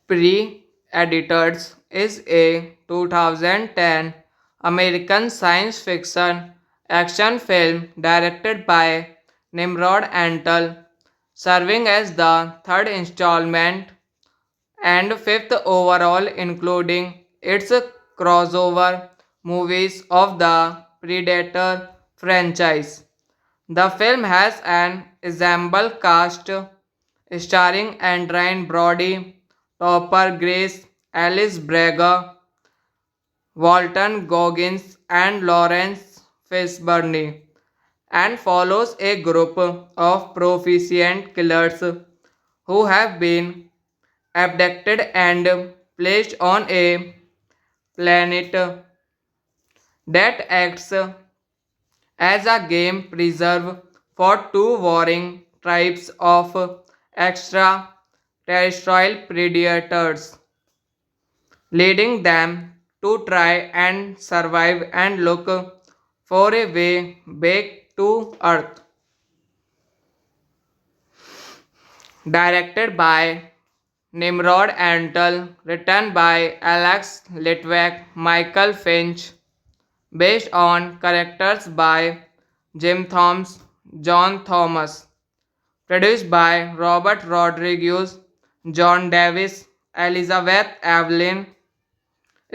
Pre-Editors is a 2010 American science fiction action film directed by Nimrod Antal, serving as the third installment and fifth overall, including its crossover movies of the Predator franchise. The film has an ensemble cast starring Adrien Brody, Topper Grace, Alice Braga, Walton Goggins, and Lawrence Fishburne, and follows a group of proficient killers who have been abducted and placed on a planet that acts as a game preserve for two warring tribes of extraterrestrial predators, leading them to try and survive and look for a way back to Earth. Directed by Nimrod Antal, written by Alex Litvak, Michael Finch, based on characters by Jim Thomas, John Thomas, produced by Robert Rodriguez, John Davis, Elizabeth Evelyn,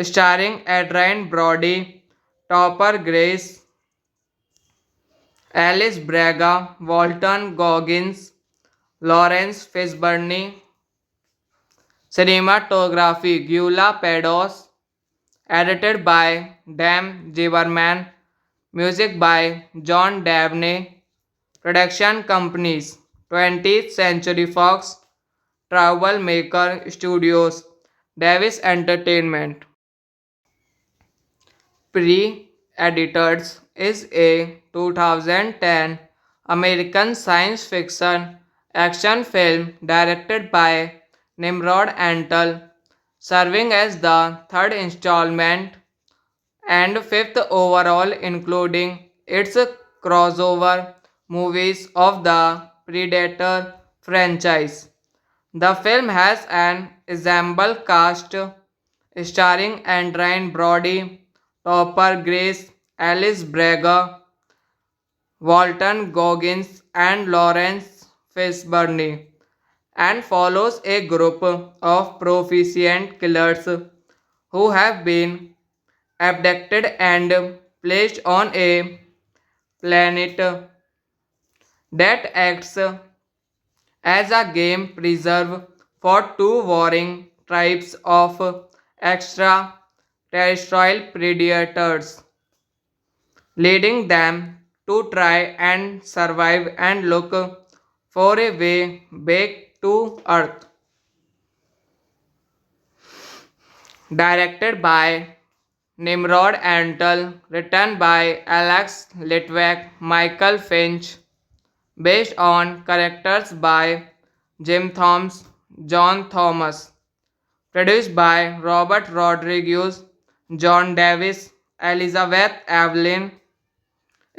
starring Adrian Brody, Topper Grace, Alice Braga, Walton Goggins, Lawrence Fishburne, cinematography Gyula Pados, edited by Dan Zimmerman, music by John Dabney, production companies 20th Century Fox, Troublemaker Studios, Davis Entertainment. Pre-Editors is a 2010 American science fiction action film directed by Nimrod Antal, serving as the third installment and fifth overall, including its crossover movies of the Predator franchise. The film has an ensemble cast starring Adrien Brody, Topper Grace, Alice Braga, Walton Goggins, and Lawrence Fishburne, and follows a group of proficient killers who have been abducted and placed on a planet that acts as a game preserve for two warring tribes of extraterrestrial predators, leading them to try and survive and look for a way back to Earth. Directed by Nimrod Antal, written by Alex Litwack, Michael Finch, based on characters by Jim Thomas, John Thomas, produced by Robert Rodriguez, John Davis, Elizabeth Evelyn,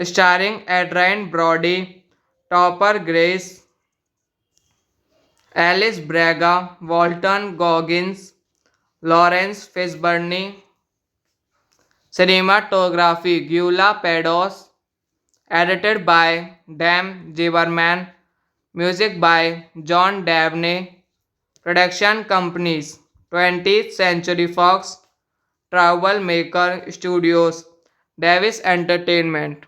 starring Adrien Brody, Topper Grace, Alice Braga, Walton Goggins, Lawrence Fishburne, cinematography Gyula Pados, edited by Dan Zimmerman, music by John Dabney, production companies 20th Century Fox, Troublemaker Studios, Davis Entertainment.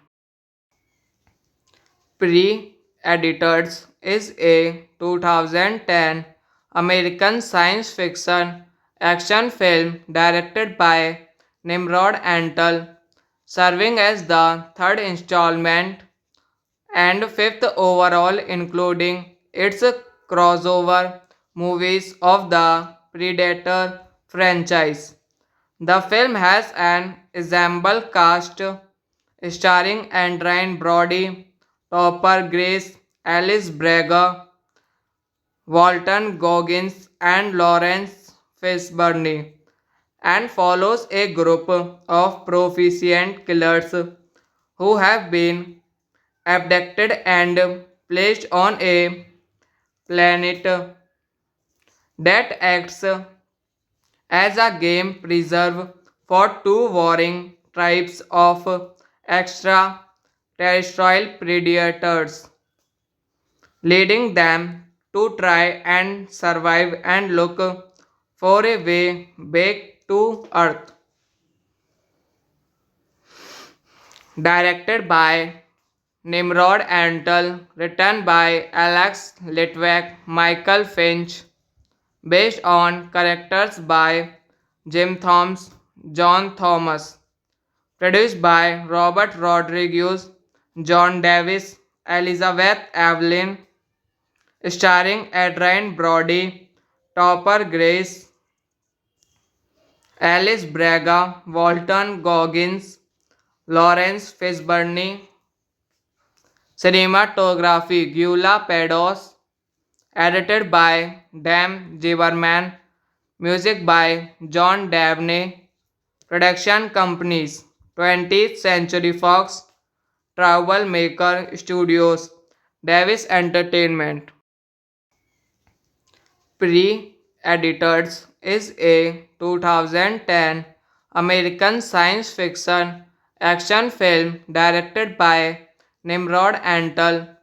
Pre-Editors is a 2010 American science fiction action film directed by Nimrod Antal, serving as the third installment and fifth overall, including its crossover movies of the Predator franchise. The film has an ensemble cast starring Adrien Brody, Topper Grace, Alice Braga, Walton Goggins, and Lawrence Fishburne, and follows a group of proficient killers who have been abducted and placed on a planet that acts as a game preserve for two warring tribes of extraterrestrial predators, leading them to try and survive and look for a way back to Earth. Directed by Nimrod Antal, written by Alex Litwack, Michael Finch, based on characters by Jim Thomas, John Thomas, produced by Robert Rodriguez, John Davis, Elizabeth Evelyn, starring Adrien Brody, Topper Grace, Alice Braga, Walton Goggins, Lawrence Fishburne, cinematography Gyula Pados, edited by Dan Zimmerman, music by John Dabney, production companies 20th Century Fox, Troublemaker Studios, Davis Entertainment. Pre-Editors is a 2010 American science fiction action film directed by Nimrod Antal,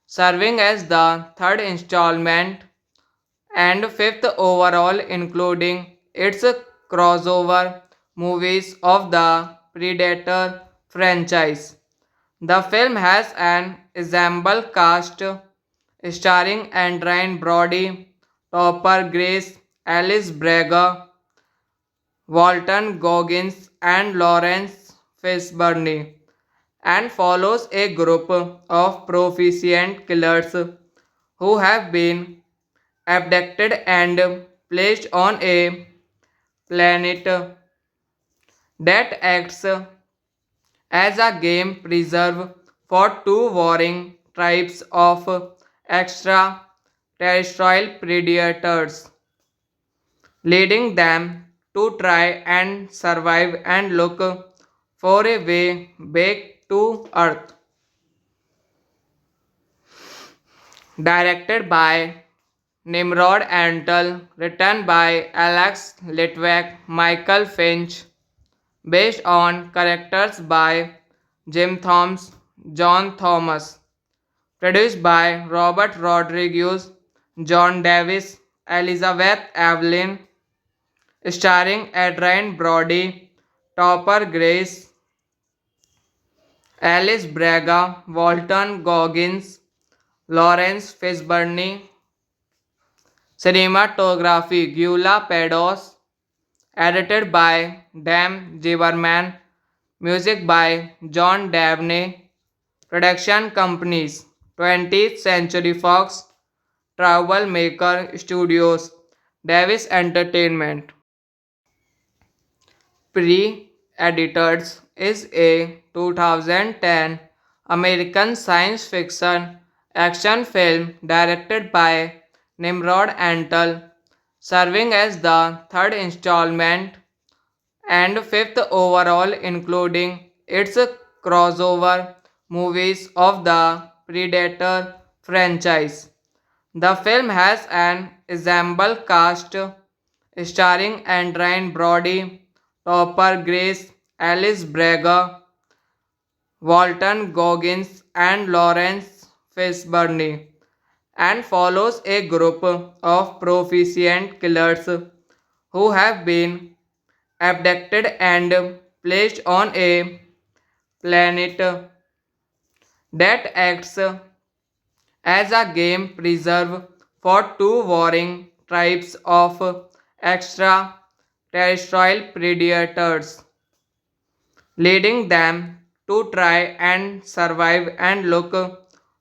serving as the third installment and fifth overall, including its crossover movies of the Predator franchise. The film has an ensemble cast starring Adrien Brody, Topper Grace, Alice Braga, Walton Goggins, and Lawrence Fishburne, and follows a group of proficient killers who have been abducted and placed on a planet that acts as a game preserve for two warring tribes of extraterrestrial predators, leading them to try and survive and look for a way back to Earth. Directed by Nimrod Antal, written by Alex Litvak, Michael Finch, based on characters by Jim Thomas, John Thomas, produced by Robert Rodriguez, John Davis, Elizabeth Evelyn, starring Adrien Brody, Topper Grace, Alice Braga, Walton Goggins, Lawrence Fishburne, cinematography Gyula Pados, edited by Dan Zimmerman, music by John Dabney, production companies 20th Century Fox, Troublemaker Studios, Davis Entertainment. Pre-Editors is a 2010 American science fiction action film directed by Nimrod Antal, serving as the third installment and fifth overall, including its crossover movies of the Predator franchise. The film has an ensemble cast starring Adrien Brody, Topper Grace, Alice Braga, Walton Goggins, and Lawrence Fishburne, and follows a group of proficient killers who have been abducted and placed on a planet that acts as a game preserve for two warring tribes of extraterrestrial predators, leading them to try and survive and look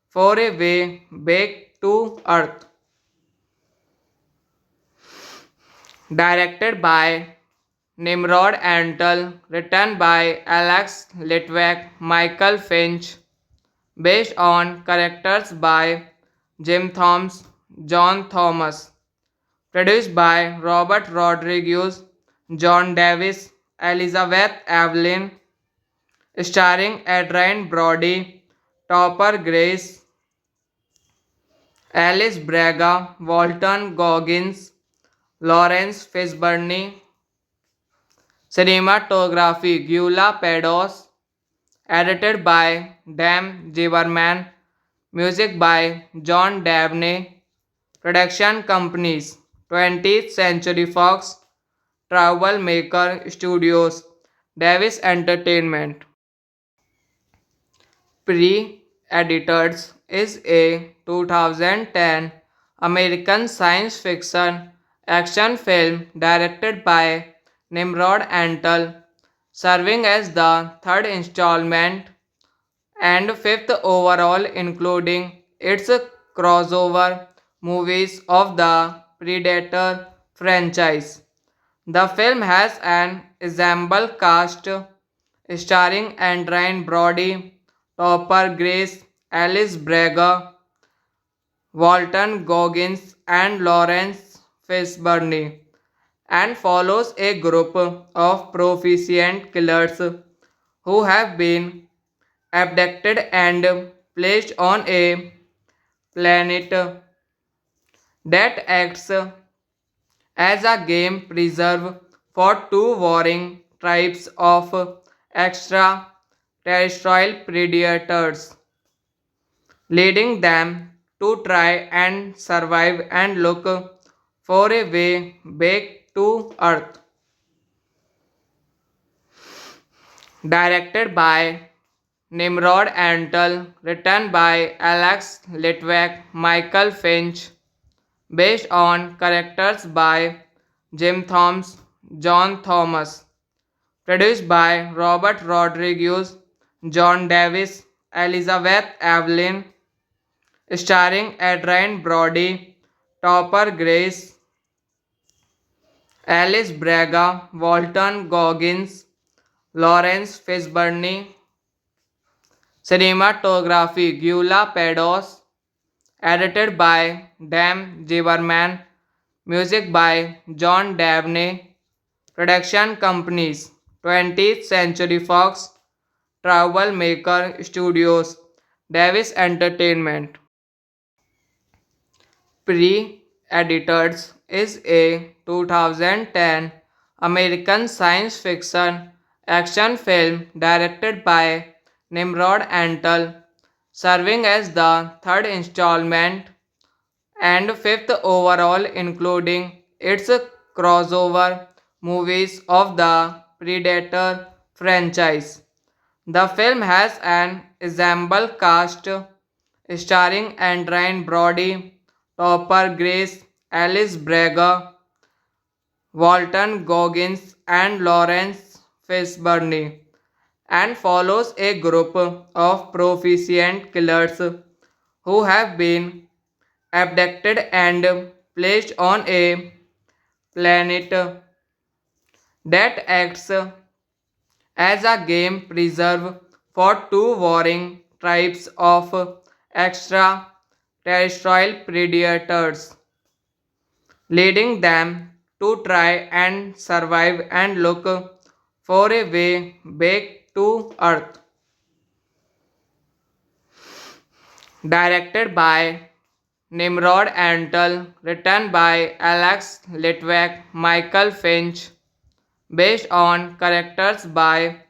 for a way back to Earth. Directed by Nimrod Antal, written by Alex Litvak, Michael Finch, based on characters by Jim Thomas, John Thomas, produced by Robert Rodriguez, John Davis, Elizabeth Evelyn, starring Adrien Brody, Topper Grace, Alice Braga, Walton Goggins, Lawrence Fishburne, cinematography Gyula Pados, edited by Dan Zimmerman, music by John Dabney, production companies 20th Century Fox, Troublemaker Studios, Davis Entertainment. Pre-Editors is a 2010 American science fiction action film directed by Nimrod Antal, serving as the third installment and fifth overall, including its crossover movies of the Predator franchise. The film has an ensemble cast starring Adrien Brody, Topper Grace, Alice Braga, Walton Goggins, and Lawrence Fishburne, and follows a group of proficient killers who have been abducted and placed on a planet that acts as a game preserve for two warring tribes of extraterrestrial predators, leading them to try and survive and look for a way back to Earth. Directed by Nimrod Antal, written by Alex Litvak, Michael Finch, based on characters by Jim Thomas, John Thomas, produced by Robert Rodriguez, John Davis, Elizabeth Evelyn, starring Adrian Brody, Topper Grace, Alice Braga, Walton Goggins, Lawrence Fishburne, cinematography Gyula Pados, edited by Dan Zimmerman, music by John Dabney, production companies 20th Century Fox, Troublemaker Studios, Davis Entertainment. Pre-Editors is a 2010 American science fiction action film directed by Nimrod Antal, serving as the third installment and fifth overall, including its crossover movies of the Predator franchise. The film has an ensemble cast starring Adrien Brody, Topper Grace, Alice Braga, Walton Goggins, and Lawrence Fishburne, and follows a group of proficient killers who have been abducted and placed on a planet that acts as a game preserve for two warring tribes of extraterrestrial predators, leading them to try and survive and look for a way back to Earth. Directed by Nimrod Antal, written by Alex Litvak, Michael Finch, based on characters by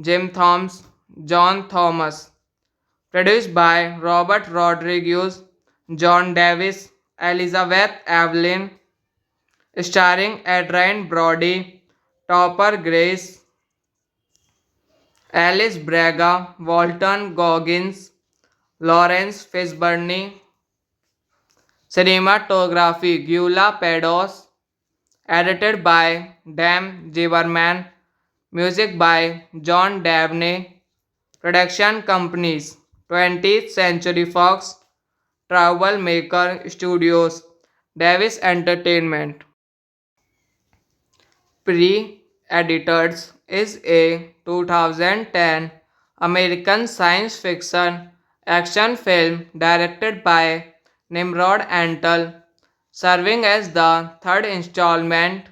Jim Thomas, John Thomas, produced by Robert Rodriguez, John Davis, Elizabeth Evelyn, starring Adrien Brody, Topper Grace, Alice Braga, Walton Goggins, Lawrence Fishburne, cinematography Gyula Pados, edited by Dan Zimmerman, music by John Dabney, production companies 20th Century Fox, Troublemaker Studios, Davis Entertainment. Pre-Editors is a 2010 American science fiction action film directed by Nimrod Antal, serving as the third installment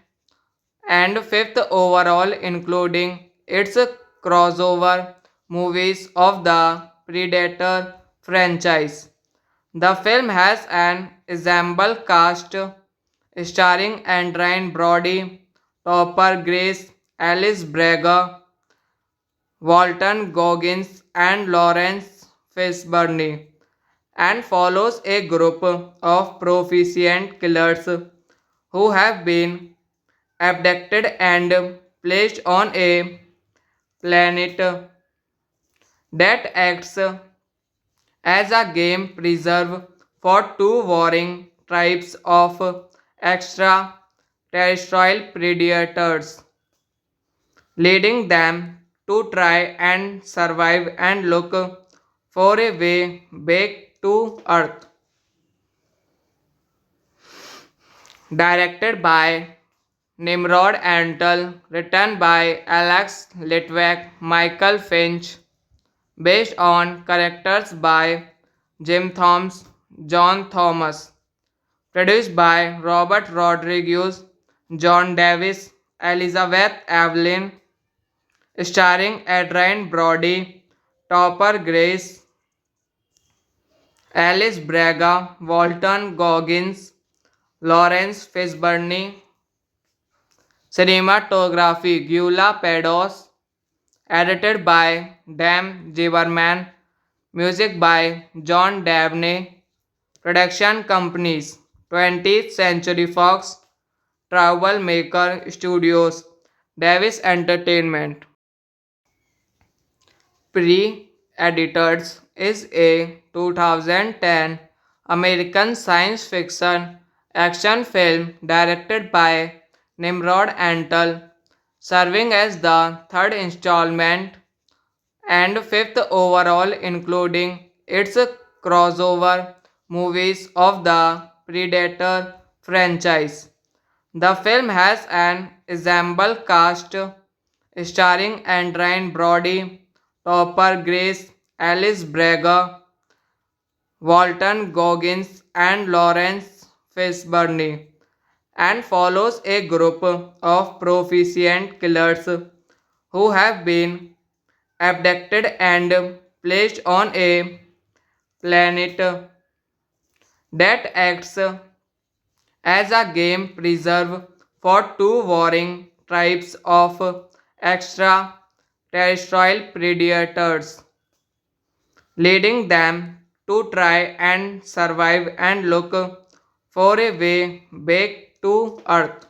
and fifth overall, including its crossover movies of the Predator franchise. The film has an ensemble cast starring Adrien Brody, Topper Grace, Alice Braga, Walton Goggins, and Lawrence Fishburne, and follows a group of proficient killers who have been abducted and placed on a planet that acts as a game preserve for two warring tribes of extraterrestrial predators, leading them to try and survive and look for a way back to Earth. Directed by Nimrod Antal, written by Alex Litvak, Michael Finch, based on characters by Jim Thomas, John Thomas, produced by Robert Rodriguez, John Davis, Elizabeth Evelyn, starring Adrien Brody, Topper Grace, Alice Braga, Walton Goggins, Lawrence Fishburne, cinematography Gyula Pados, edited by Dan Zimmerman, music by John Dabney, production companies 20th Century Fox, Troublemaker Studios, Davis Entertainment. Pre-Editors is a 2010 American science fiction action film directed by Nimrod Antal, serving as the third installment and fifth overall, including its crossover movies of the Predator franchise. The film has an ensemble cast starring Adrien Brody, Topper Grace, Alice Braga, Walton Goggins, and Lawrence Fishburne, and follows a group of proficient killers who have been abducted and placed on a planet that acts as a game preserve for two warring tribes of extraterrestrial predators, leading them to try and survive and look for a way back to Earth.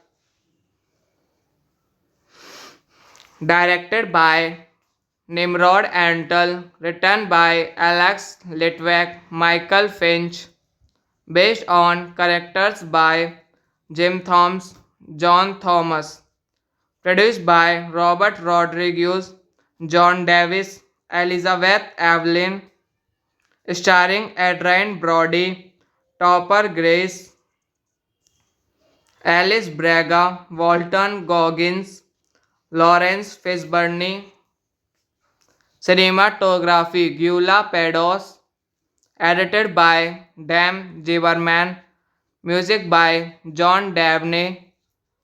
Directed by Nimrod Antal, written by Alex Litvak, Michael Finch, based on characters by Jim Thomas, John Thomas, produced by Robert Rodriguez, John Davis, Elizabeth Evelyn, starring Adrien Brody, Topper Grace, Alice Braga, Walton Goggins, Lawrence Fishburne, cinematography Gyula Pados, edited by Dan Zimmerman, music by John Dabney,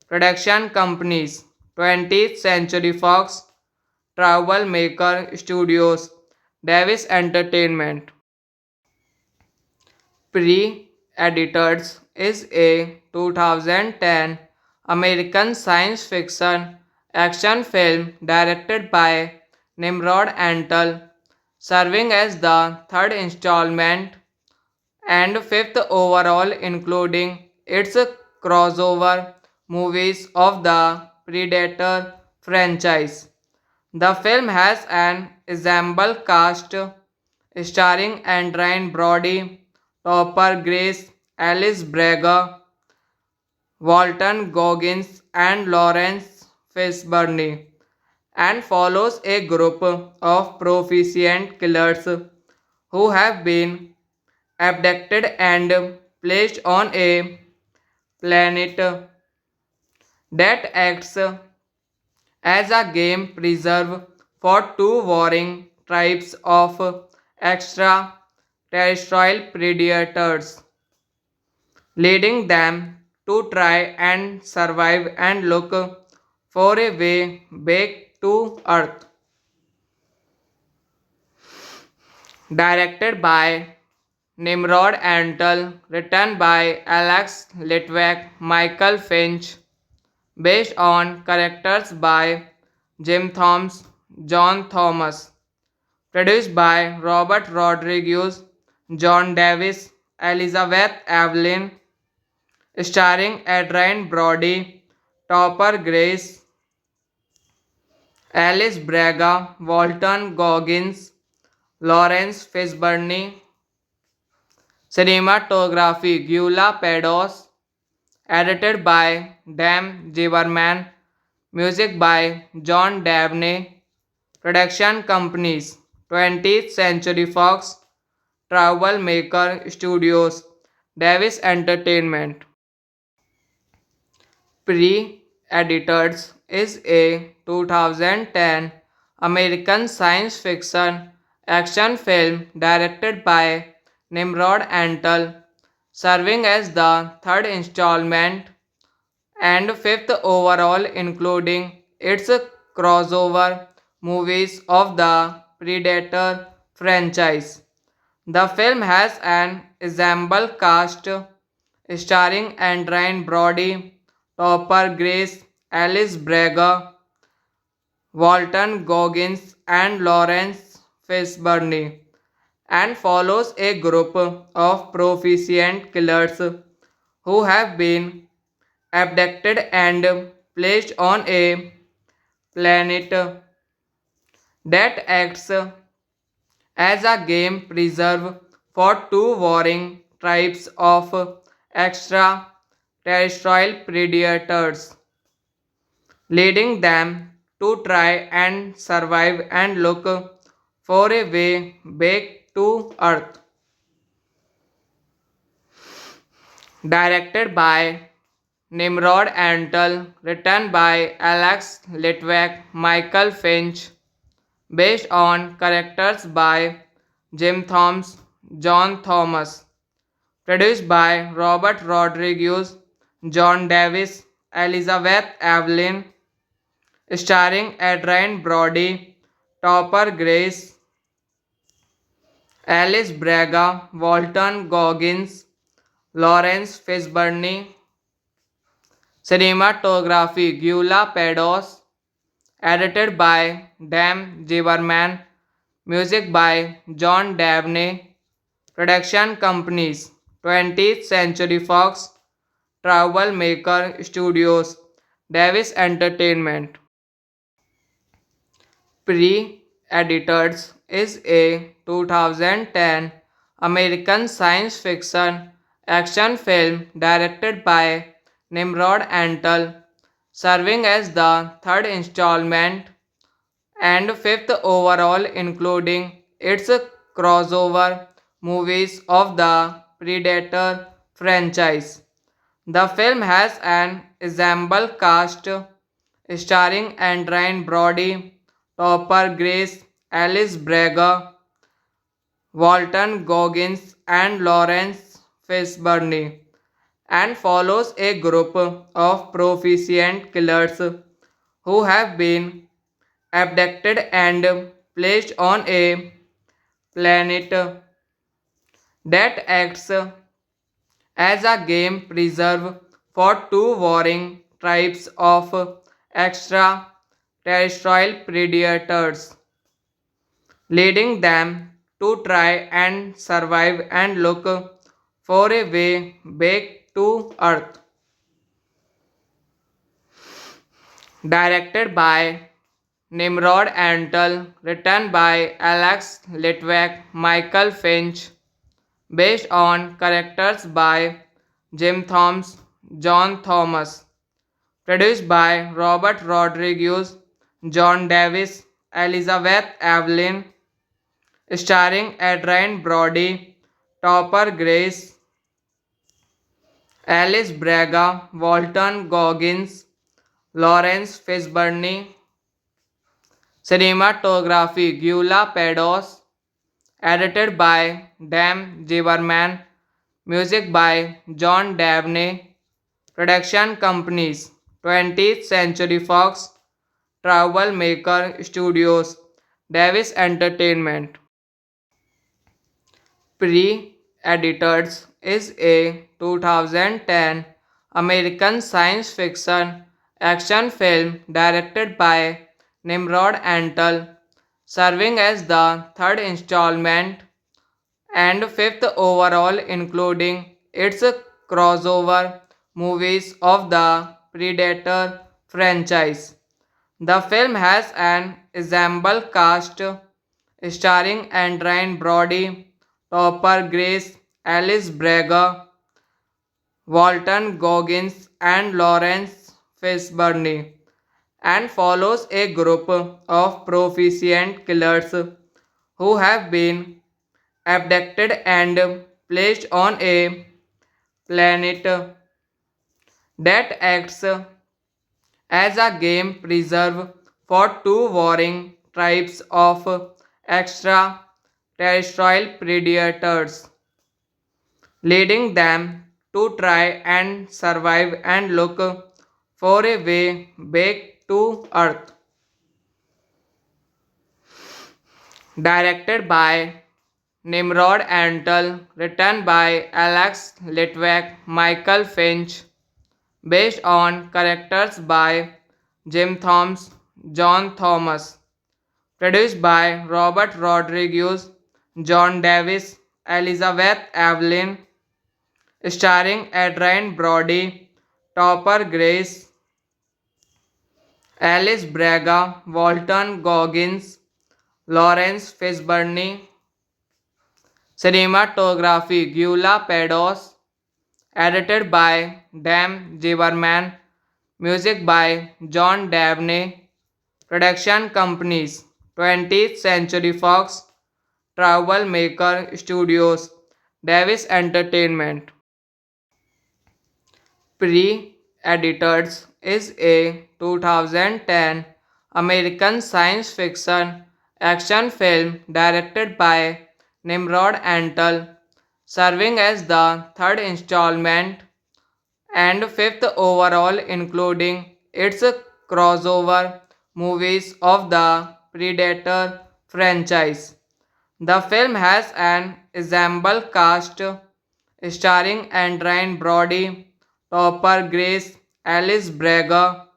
production companies 20th Century Fox, Troublemaker Studios, Davis Entertainment. Pre-Editors is a 2010 American science fiction action film directed by Nimrod Antal, serving as the third installment and fifth overall, including its crossover movies of the Predator franchise. The film has an ensemble cast starring Adrien Brody, Topper Grace, Alice Braga, Walton Goggins, and Lawrence Fishburne, and follows a group of proficient killers who have been abducted and placed on a planet that acts as a game preserve for two warring tribes of extraterrestrial predators, leading them to try and survive and look for a way back to Earth. Directed by Nimrod Antal, written by Alex Litvak, Michael Finch, based on characters by Jim Thomas, John Thomas, produced by Robert Rodriguez, John Davis, Elizabeth Evelyn, starring Adrien Brody, Topper Grace, Alice Braga, Walton Goggins, Lawrence Fishburne, cinematography Gyula Pados, edited by Dan Zimmerman, music by John Dabney, production companies 20th Century Fox, Troublemaker Studios, Davis Entertainment. Pre-Editors is a 2010 American science fiction action film directed by Nimrod Antal, serving as the third installment and fifth overall, including its crossover movies of the Predator franchise. The film has an ensemble cast starring Adrien Brody, Topper Grace, Alice Braga, Walton Goggins, and Lawrence Fishburne, and follows a group of proficient killers who have been abducted and placed on a planet that acts as a game preserve for two warring tribes of extraterrestrial predators, leading them to try and survive and look for a way back to Earth. Directed by Nimrod Antal, written by Alex Litvak, Michael Finch, based on characters by Jim Thomas, John Thomas, produced by Robert Rodriguez, John Davis, Elizabeth Evelyn, starring Adrian Brody, Topper Grace, Alice Braga, Walton Goggins, Lawrence Fishburne, cinematography Gyula Pados, edited by Dan Zimmerman, music by John Dabney, production companies 20th Century Fox, Troublemaker Studios, Davis Entertainment. Pre-Editors is a 2010 American science fiction action film directed by Nimrod Antal, serving as the third installment and fifth overall, including its crossover movies of the Predator franchise. The film has an ensemble cast starring Adrien Brody, Topper Grace, Alice Braga, Walton Goggins, and Lawrence Fishburne, and follows a group of proficient killers who have been abducted and placed on a planet that acts as a game preserve for two warring tribes of extraterrestrial predators, leading them to try and survive and look for a way back to Earth. Directed by Nimrod Antal, written by Alex Litvak, Michael Finch, based on characters by Jim Thomas, John Thomas, produced by Robert Rodriguez, John Davis, Elizabeth Evelyn, starring Adrien Brody, Topper Grace, Alice Braga, Walton Goggins, Lawrence Fishburne, cinematography Gyula Pados, edited by Dan Zimmerman, music by John Dabney, production companies 20th Century Fox, Troublemaker Studios, Davis Entertainment. Pre-Editors is a 2010 American science fiction action film directed by Nimrod Antal, serving as the third installment and fifth overall, including its crossover movies of the Predator franchise. The film has an ensemble cast starring Adrien Brody, Topper Grace, Alice Braga, Walton Goggins, and Lawrence Fishburne, and follows a group of proficient killers who have been abducted and placed on a planet that acts as a game preserve for two warring tribes of extraterrestrial predators, leading them to try and survive and look for a way back to Earth. Directed by Nimrod Antal, written by Alex Litvak, Michael Finch, based on characters by Jim Thomas, John Thomas, produced by Robert Rodriguez, John Davis, Elizabeth Evelyn, starring Adrian Brody, Topper Grace, Alice Braga, Walton Goggins, Lawrence Fishburne. Cinematography Gyula Pados, edited by Dan Zimmerman, music by John Dabney, production companies 20th Century Fox, Troublemaker Studios, Davis Entertainment. Pre-Editors is a 2010 American science fiction action film directed by Nimrod Antal, serving as the third installment and fifth overall, including its crossover movies of the Predator franchise. The film has an ensemble cast starring Adrian Brody, Topper Grace, Alice Braga,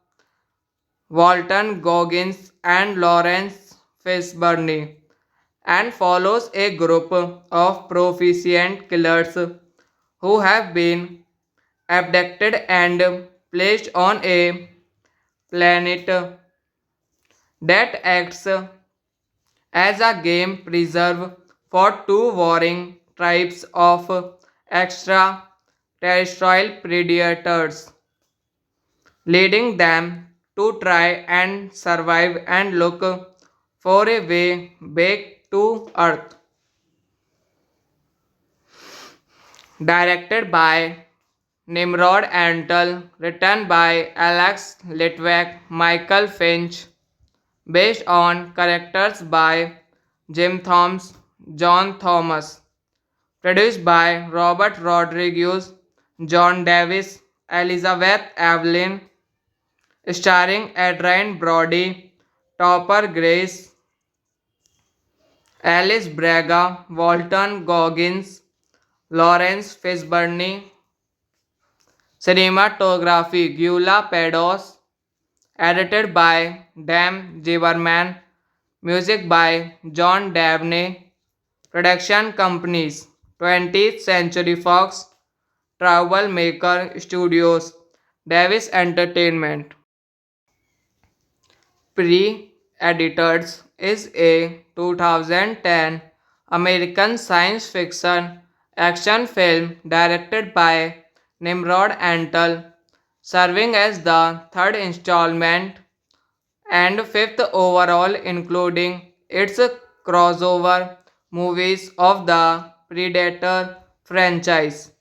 Walton Goggins, and Lawrence Fishburne, and follows a group of proficient killers who have been abducted and placed on a planet that acts as a game preserve for two warring tribes of extraterrestrial predators, leading them to try and survive and look for a way back to Earth. Directed by Nimrod Antal, written by Alex Litvak, Michael Finch, based on characters by Jim Thomas, John Thomas, produced by Robert Rodriguez, John Davis, Elizabeth Evelyn, starring Adrian Brody, Topper Grace, Alice Braga, Walton Goggins, Lawrence Fishburne. Cinematography Gyula Pados, edited by Dan Zimmerman, music by John Dabney, production companies 20th Century Fox, Troublemaker Studios, Davis Entertainment. Pre-Editors is a 2010 American science fiction action film directed by Nimrod Antal, serving as the third installment and fifth overall, including its crossover movies of the Predator franchise.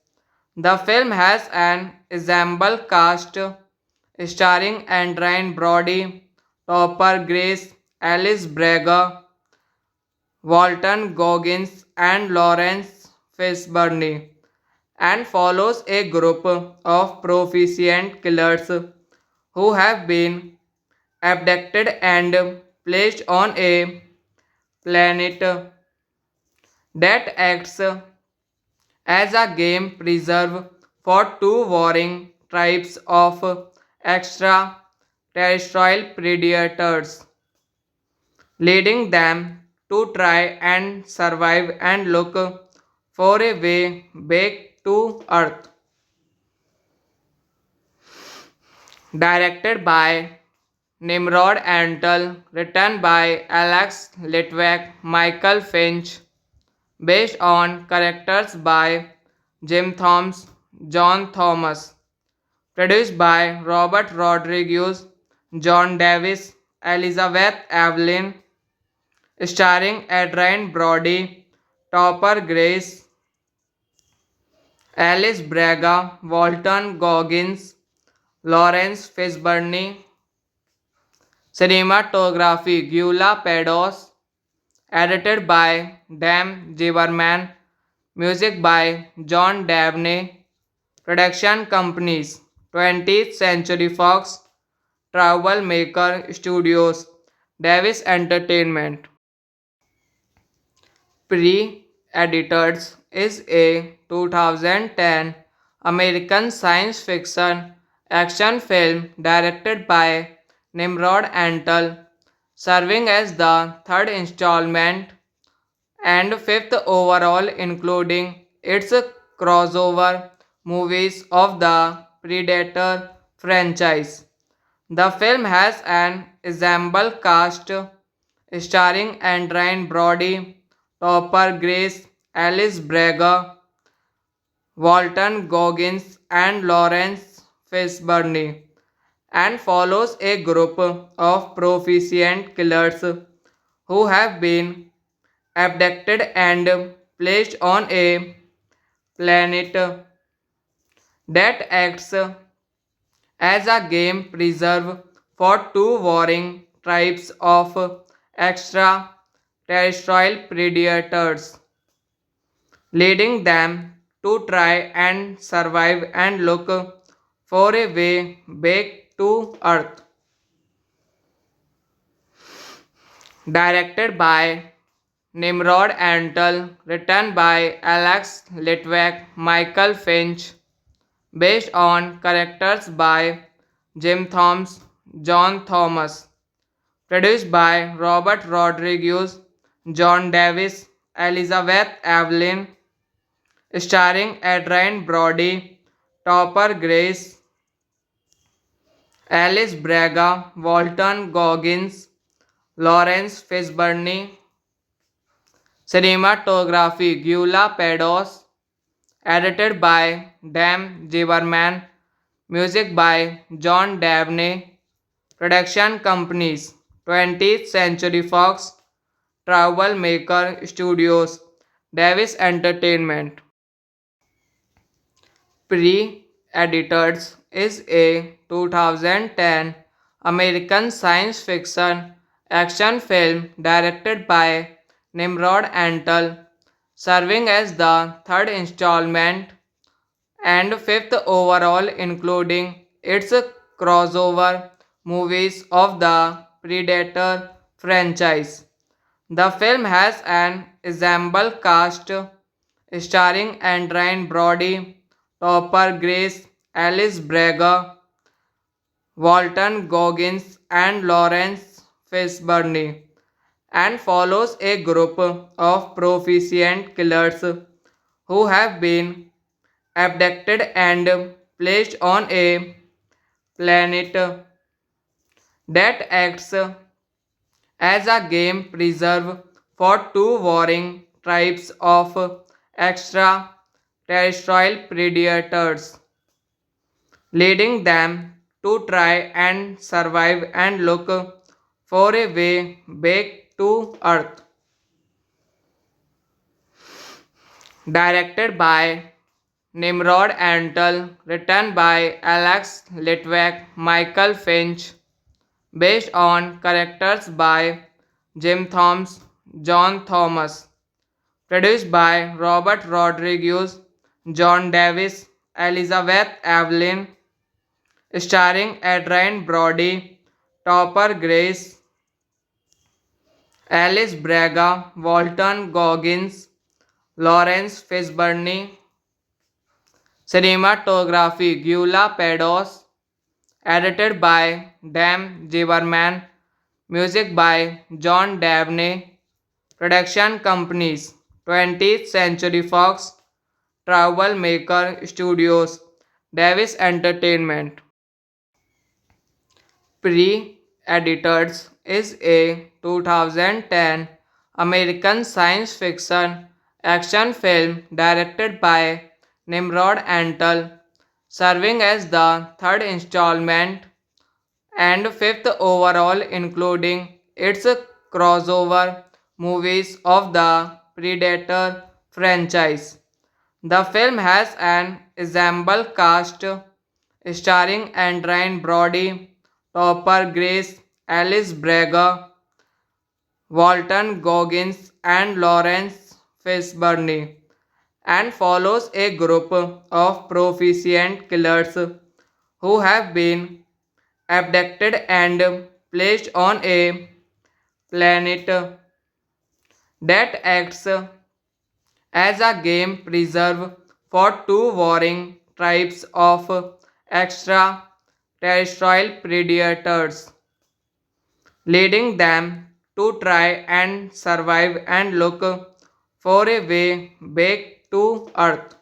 The film has an ensemble cast starring Adrian Brody, Topper Grace, Alice Braga, Walton Goggins, and Lawrence Fishburne, and follows a group of proficient killers who have been abducted and placed on a planet that acts as a game preserve for two warring tribes of extraterrestrial predators, leading them to try and survive and look for a way back to Earth. Directed by Nimrod Antal, written by Alex Litvak, Michael Finch, based on characters by Jim Thomas, John Thomas, produced by Robert Rodriguez, John Davis, Elizabeth Evelyn, starring Adrian Brody, Topper Grace, Alice Braga, Walton Goggins, Lawrence Fishburne. Cinematography Gyula Pados, edited by Dan Zimmerman, music by John Dabney, production companies 20th Century Fox, Troublemaker Studios, Davis Entertainment. Pre-Editors is a 2010 American science fiction action film directed by Nimrod Antal, serving as the third installment and fifth overall, including its crossover movies of the Predator franchise. The film has an ensemble cast starring Adrien Brody, Topper Grace, Alice Braga, Walton Goggins, and Lawrence Fishburne, and follows a group of proficient killers who have been abducted and placed on a planet that acts as a game preserve for two warring tribes of extraterrestrial predators, leading them to try and survive and look for a way back to Earth. Directed by Nimrod Antal, written by Alex Litwack, Michael Finch, based on characters by Jim Thomas, John Thomas, produced by Robert Rodriguez, John Davis, Elizabeth Evelyn, starring Adrien Brody, Topper Grace, Alice Braga, Walton Goggins, Lawrence Fishburne, cinematography Gyula Pados, edited by Dan Zimmerman, music by John Dabney, production companies 20th Century Fox, Troublemaker Studios, Davis Entertainment. Pre-Editors is a 2010 American science fiction action film directed by Nimrod Antal, serving as the third installment and fifth overall, including its crossover movies of the Predator franchise. The film has an ensemble cast starring Adrien Brody, Topper Grace, Alice Braga, Walton Goggins, and Lawrence Fishburne, and follows a group of proficient killers who have been abducted and placed on a planet that acts as a game preserve for two warring tribes of extraterrestrial predators, leading them to try and survive and look for a way back to Earth. Directed by Nimrod Antal, written by Alex Litwack, Michael Finch, based on characters by Jim Thomas, John Thomas, produced by Robert Rodriguez, John Davis, Elizabeth Evelyn, starring Adrien Brody, Topper Grace, Alice Braga, Walton Goggins, Lawrence Fishburne, cinematography Gyula Pados, edited by Dan Zimmerman, music by John Dabney, production companies 20th Century Fox, Troublemaker Studios, Davis Entertainment. Pre-Editors is a 2010 American science fiction action film directed by Nimrod Antal, serving as the third installment and fifth overall, including its crossover movies of the Predator franchise. The film has an ensemble cast starring Adrien Brody, Topper Grace, Alice Braga, Walton Goggins, and Lawrence Fishburne, and follows a group of proficient killers who have been abducted and placed on a planet that acts as a game preserve for two warring tribes of extraterrestrial predators, leading them to try and survive and look for a way back to Earth.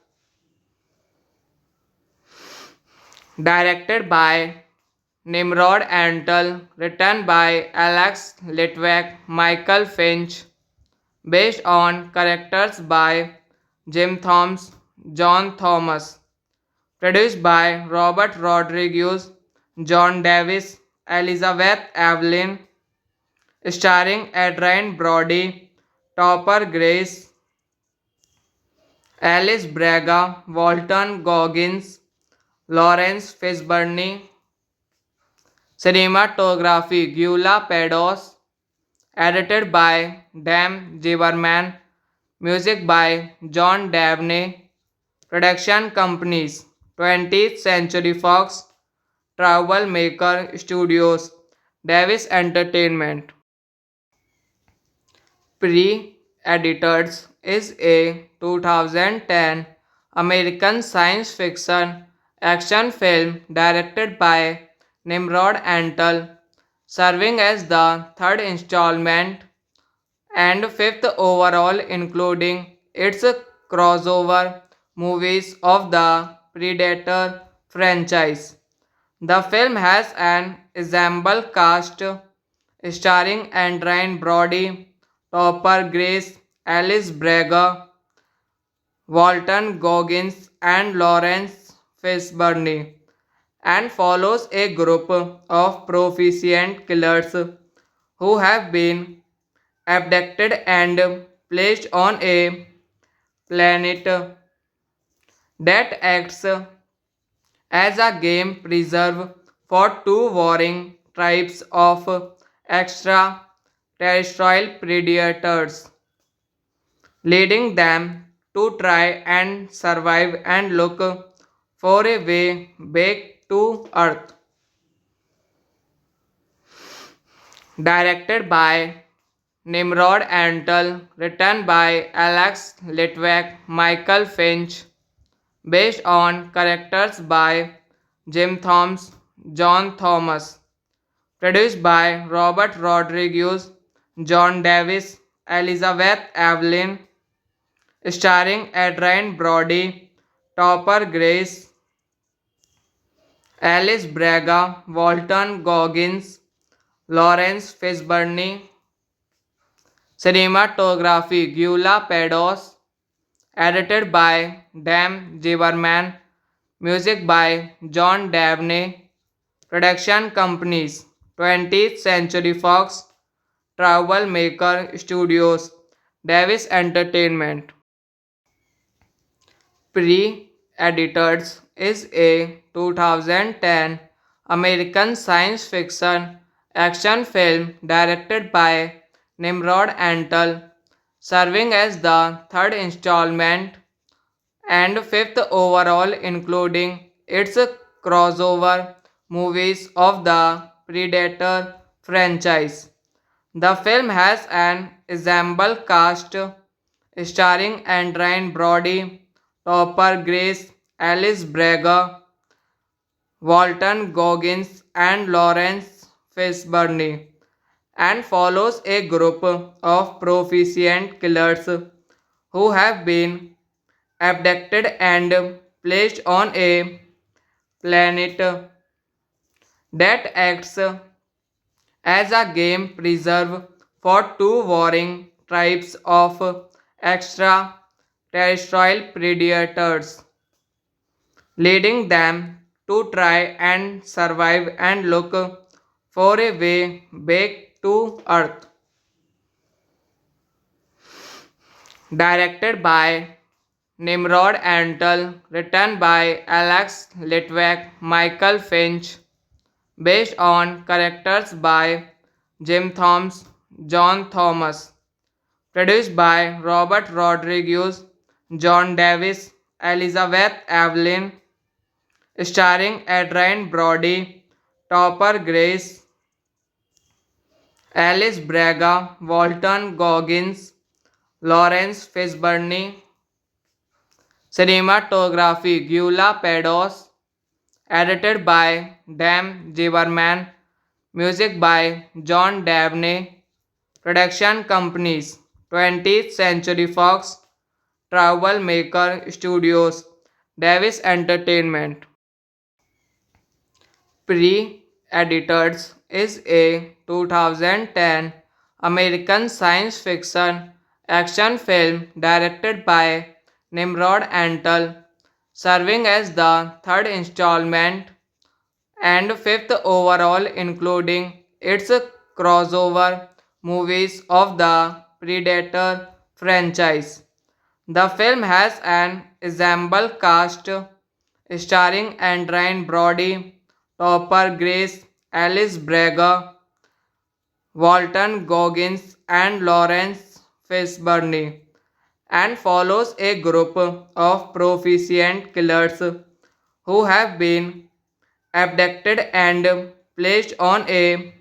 Directed by Nimrod Antal, written by Alex Litvak, Michael Finch, based on characters by Jim Thomas, John Thomas, produced by Robert Rodriguez, John Davis, Elizabeth Evelyn, starring Adrian Brody, Topper Grace, Alice Braga, Walton Goggins, Lawrence Fishburne, cinematography Gyula Pados, edited by Dan Ziberman, music by John Dabney, production companies 20th Century Fox, Troublemaker Studios, Davis Entertainment. Pre-Editors is a 2010 American science fiction action film directed by Nimrod Antal, serving as the third installment and fifth overall, including its crossover movies of the Predator franchise. The film has an ensemble cast starring Adrian Brody, Topper Grace, Alice Braga, Walton Goggins, and Lawrence Fishburne, and follows a group of proficient killers who have been abducted and placed on a planet that acts as a game preserve for two warring tribes of extraterrestrial predators, leading them to try and survive and look for a way back to Earth. Directed by Nimrod Antal, written by Alex Litvak, Michael Finch, based on characters by Jim Thomas, John Thomas, produced by Robert Rodriguez, John Davis, Elizabeth Evelyn, starring Adrian Brody, Topper Grace, Alice Braga, Walton Goggins, Lawrence Fishburne, cinematography Gyula Pados, edited by Dan Ziberman, music by John Dabney, production companies 20th Century Fox, Troublemaker Studios, Davis Entertainment. Pre-Editors is a 2010 American science fiction action film directed by Nimrod Antal, serving as the third installment and fifth overall, including its crossover movies of the Predator franchise. The film has an ensemble cast starring Adrian Brody, Topper Grace, Alice Braga, Walton Goggins, and Lawrence Fishburne, and follows a group of proficient killers who have been abducted and placed on a planet that acts as a game preserve for two warring tribes of extraterrestrial predators, leading them to try and survive and look for a way back to Earth. Directed by Nimrod Antal, written by Alex Litvak, Michael Finch, based on characters by Jim Thomas, John Thomas, produced by Robert Rodriguez, John Davis, Elizabeth Evelyn, starring Adrian Brody, Topper Grace, Alice Braga, Walton Goggins, Lawrence Fishburne, cinematography Gyula Pados, edited by Dan Ziberman, music by John Dabney, production companies 20th Century Fox, Troublemaker Studios, Davis Entertainment. Pre-Editors is a 2010 American science fiction action film directed by Nimrod Antal, serving as the third installment and fifth overall, including its crossover movies of the Predator franchise. The film has an ensemble cast starring Adrien Brody, Topper Grace, Alice Braga, Walton Goggins, and Lawrence Fishburne, and follows a group of proficient killers who have been abducted and placed on a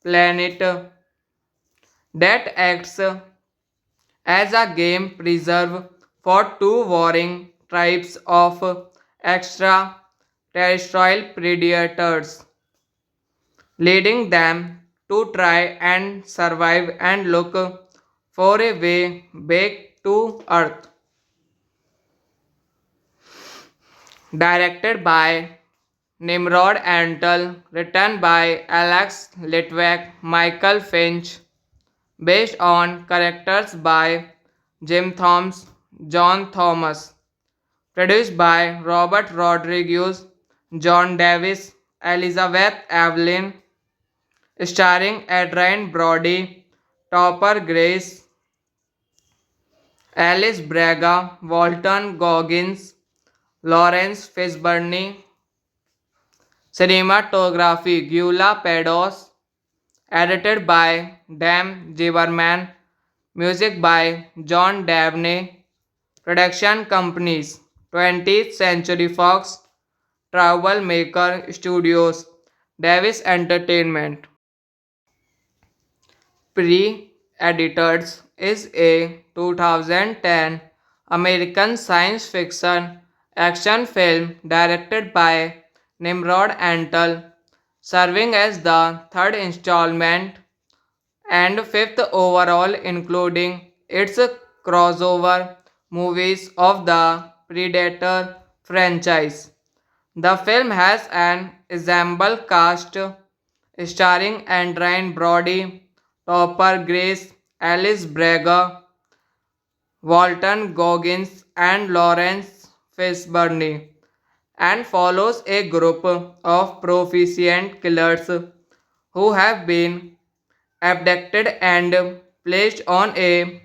planet that acts as a game preserve for two warring tribes of extraterrestrial predators, leading them to try and survive and look for a way back to Earth. Directed by Nimrod Antal, written by Alex Litwack, Michael Finch, based on characters by Jim Thomas, John Thomas, produced by Robert Rodriguez, John Davis, Elizabeth Evelyn, starring Adrien Brody, Topper Grace, Alice Braga, Walton Goggins, Lawrence Fishburne, cinematography Gyula Pados, edited by Dan Zimmerman, music by John Dabney, production companies 20th Century Fox, Troublemaker Studios, Davis Entertainment. Pre-Editors is a 2010 American science fiction action film directed by Nimrod Antal, serving as the third installment and fifth overall, including its crossover movies of the Predator franchise. The film has an ensemble cast starring Adrien Brody, Topper Grace, Alice Braga, Walton Goggins, and Lawrence Fishburne, and follows a group of proficient killers who have been abducted and placed on a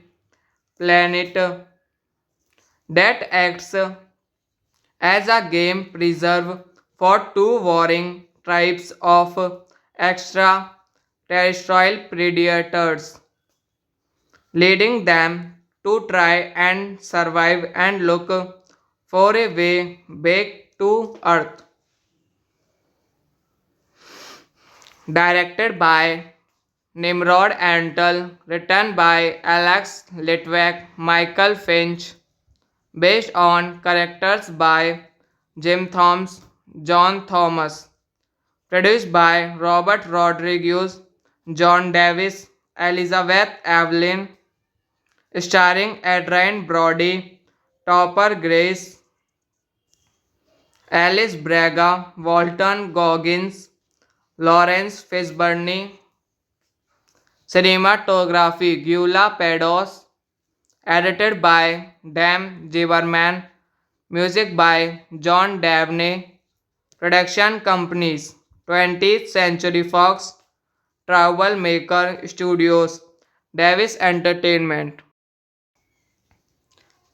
planet that acts as a game preserve for two warring tribes of extraterrestrial predators, leading them to try and survive and look for a way back to Earth. Directed by Nimrod Antal, written by Alex Litwack, Michael Finch, based on characters by Jim Thomas, John Thomas, produced by Robert Rodriguez, John Davis, Elizabeth Evelyn, starring Adrien Brody, Topper Grace, Alice Braga, Walton Goggins, Lawrence Fishburne, cinematography Gyula Pados, edited by Dan Zimmerman, music by John Dabney, production companies 20th Century Fox, Troublemaker Studios, Davis Entertainment.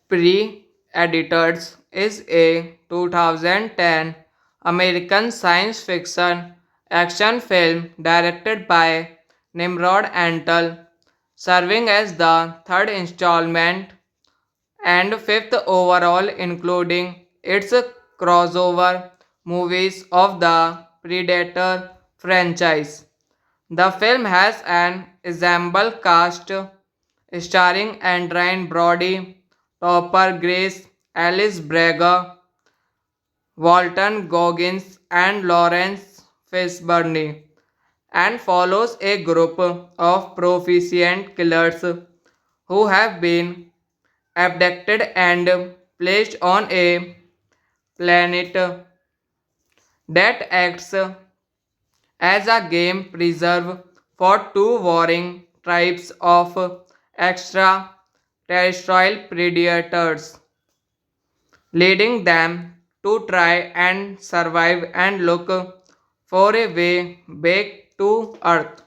Pre-Editors is a 2010 American science fiction action film directed by Nimrod Antal, serving as the third installment and fifth overall, including its crossover movies of the Predator franchise. The film has an ensemble cast starring Adrien Brody, Topper Grace, Alice Braga, Walton Goggins, and Lawrence Fishburne, and follows a group of proficient killers who have been abducted and placed on a planet that acts as a game preserve for two warring tribes of extraterrestrial predators, leading them to try and survive and look for a way back to Earth.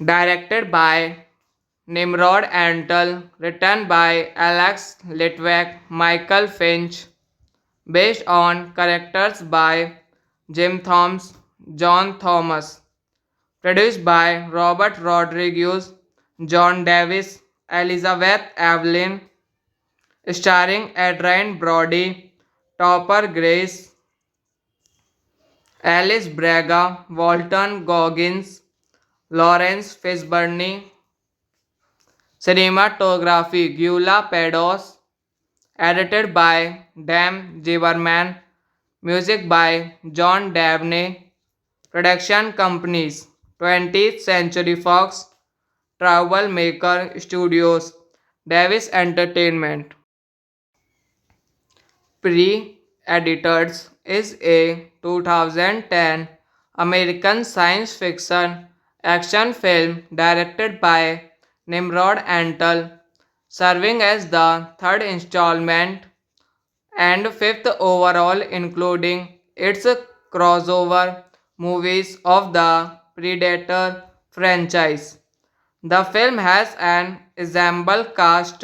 Directed by Nimrod Antal, written by Alex Litvak, Michael Finch, based on characters by Jim Thomas, John Thomas, produced by Robert Rodriguez, John Davis, Elizabeth Evelyn, starring Adrian Brody, Topper Grace, Alice Braga, Walton Goggins, Lawrence Fishburne, cinematography Gyula Pados, edited by Dan Ziberman, music by John Dabney, production companies 20th Century Fox, Troublemaker Studios, Davis Entertainment. Pre-Editors is a 2010 American science fiction action film directed by Nimrod Antal, serving as the third installment and fifth overall, including its crossover movies of the Predator franchise. The film has an ensemble cast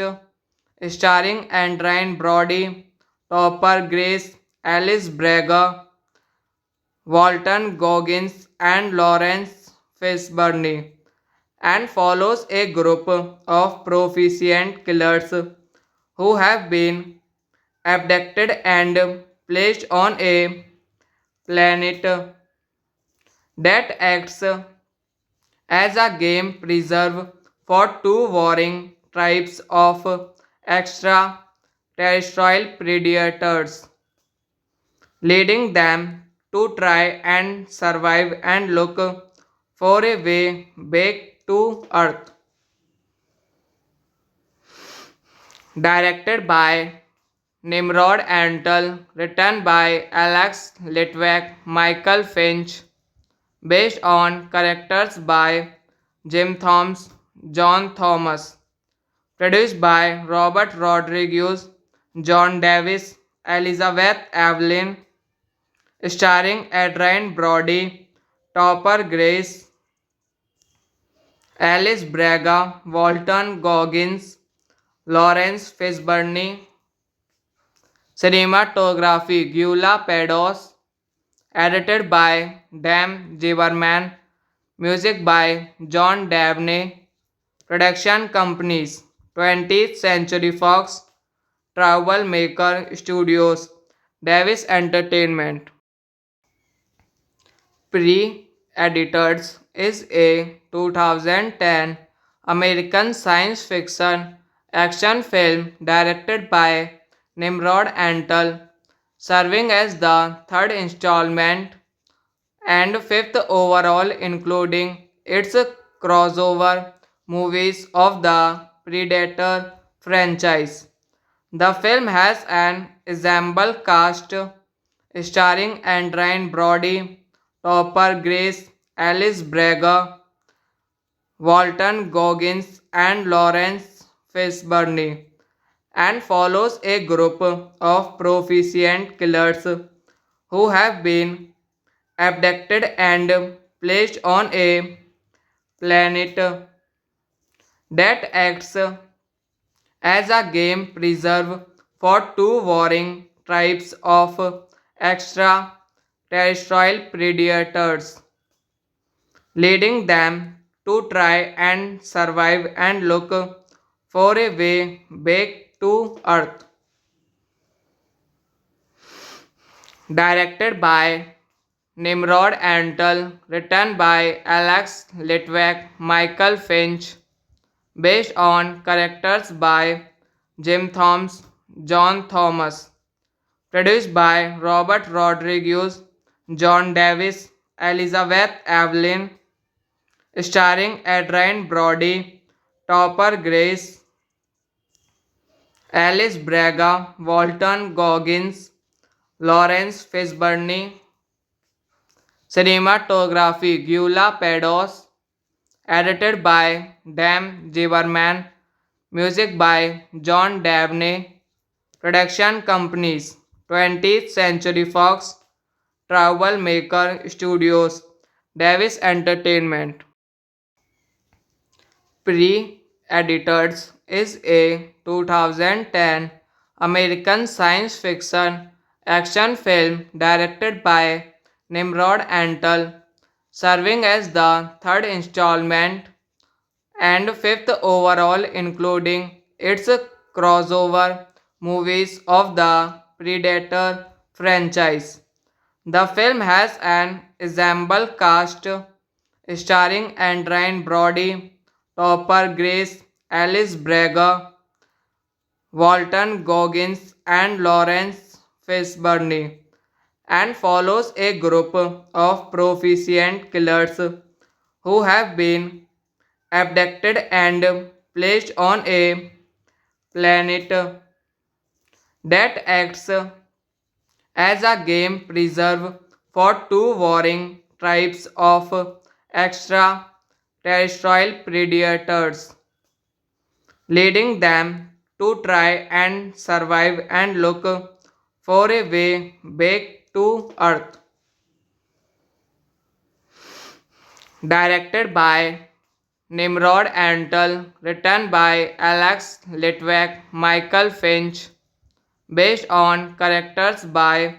starring Adrian Brody, Topper Grace, Alice Braga, Walton Goggins, and Lawrence Fishburne, and follows a group of proficient killers who have been abducted and placed on a planet that acts as a game preserve for two warring tribes of extraterrestrial predators, leading them to try and survive and look for a way back to Earth. Directed by Nimrod Antal, written by Alex Litvak, Michael Finch, based on characters by Jim Thomas, John Thomas, produced by Robert Rodriguez, John Davis, Elizabeth Evelyn, starring Adrian Brody, Topper Grace, Alice Braga, Walton Goggins, Lawrence Fishburne, cinematography Gyula Pados, edited by Dan Ziberman, music by John Dabney, production companies 20th Century Fox, Troublemaker Studios, Davis Entertainment. Pre-Editors is a 2010 American science fiction action film directed by Nimrod Antal, serving as the third installment and fifth overall, including its crossover movies of the Predator franchise. The film has an ensemble cast starring Adrian Brody, Topper Grace, Alice Braga, Walton Goggins, and Lawrence Fishburne, and follows a group of proficient killers who have been abducted and placed on a planet that acts as a game preserve for two warring tribes of extraterrestrial predators, leading them to try and survive and look for a way back to Earth. Directed by Nimrod Antal, written by Alex Litvak, Michael Finch, based on characters by Jim Thomas, John Thomas, produced by Robert Rodriguez, John Davis, Elizabeth Evelyn, starring Adrian Brody, Topper Grace, Alice Braga, Walton Goggins, Lawrence Fishburne, Cinematography Gyula Pados. Edited by Dan Zimmerman. Music by John Dabney. Production companies 20th Century Fox, Troublemaker Studios, Davis Entertainment. Pre-Editors is a 2010 American science fiction action film directed by Nimrod Antal, serving as the third installment and fifth overall, including its crossover movies of the Predator franchise. The film has an ensemble cast starring Adrien Brody, Topper Grace, Alice Braga, Walton Goggins, and Lawrence Fishburne, and follows a group of proficient killers who have been abducted and placed on a planet that acts as a game preserve for two warring tribes of extraterrestrial predators, leading them to try and survive and look for a way back to Earth. Directed by Nimrod Antal, written by Alex Litwack, Michael Finch, based on characters by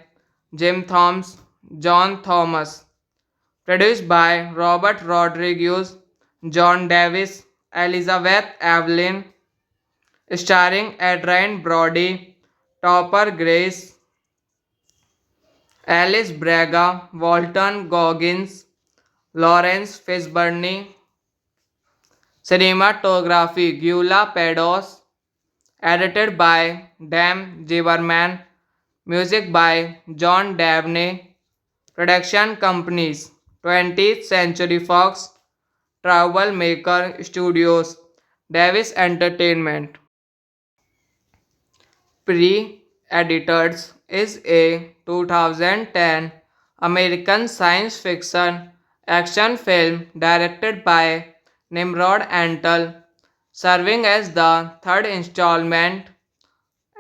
Jim Thomas, John Thomas, produced by Robert Rodriguez, John Davis, Elizabeth Evelyn, starring Adrien Brody, Topper Grace, Alice Braga, Walton Goggins, Lawrence Fishburne. Cinematography Gyula Pados. Edited by Dan Zimmerman. Music by John Dabney. Production companies 20th Century Fox, Troublemaker Studios, Davis Entertainment. Pre-Editors is a 2010 American science fiction action film directed by Nimrod Antal, serving as the third installment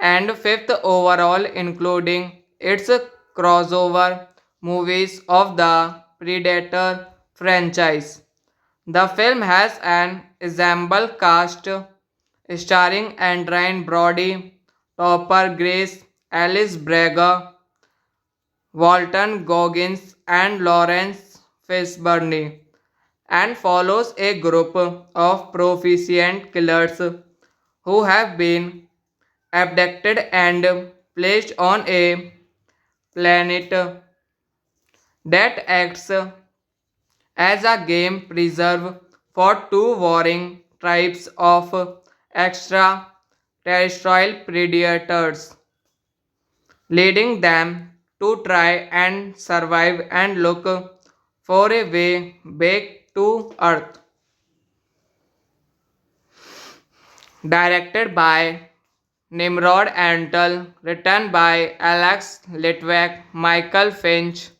and fifth overall, including its crossover movies of the Predator franchise. The film has an ensemble cast starring Adrien Brody, Topper Grace, Alice Braga, Walton Goggins, and Lawrence Fishburne, and follows a group of proficient killers who have been abducted and placed on a planet that acts as a game preserve for two warring tribes of extraterrestrial predators, leading them to try and survive and look for a way back to Earth. Directed by Nimrod Antal, written by Alex Litwack, Michael Finch,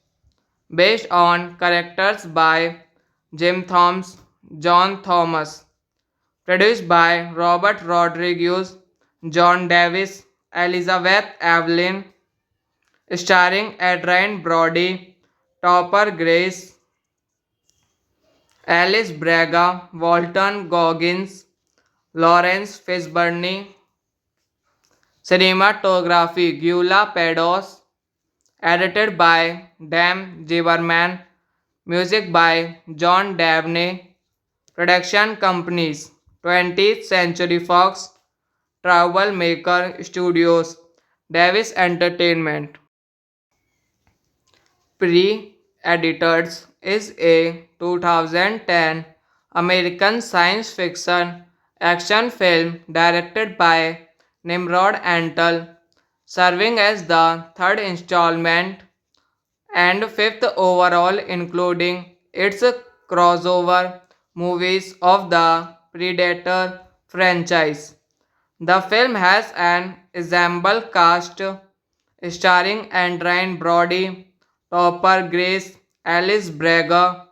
based on characters by Jim Thomas, John Thomas, produced by Robert Rodriguez, John Davis, Elizabeth Evelyn, starring Adrien Brody, Topper Grace, Alice Braga, Walton Goggins, Lawrence Fishburne. Cinematography Gyula Pados. Edited by Dan Zimmerman. Music by John Dabney. Production companies 20th Century Fox, Troublemaker Studios, Davis Entertainment. Pre-Editors is a 2010 American science fiction action film directed by Nimrod Antal, serving as the third installment and fifth overall, including its crossover movies of the Predator franchise. The film has an ensemble cast starring Adrien Brody, Topper Grace, Alice Braga,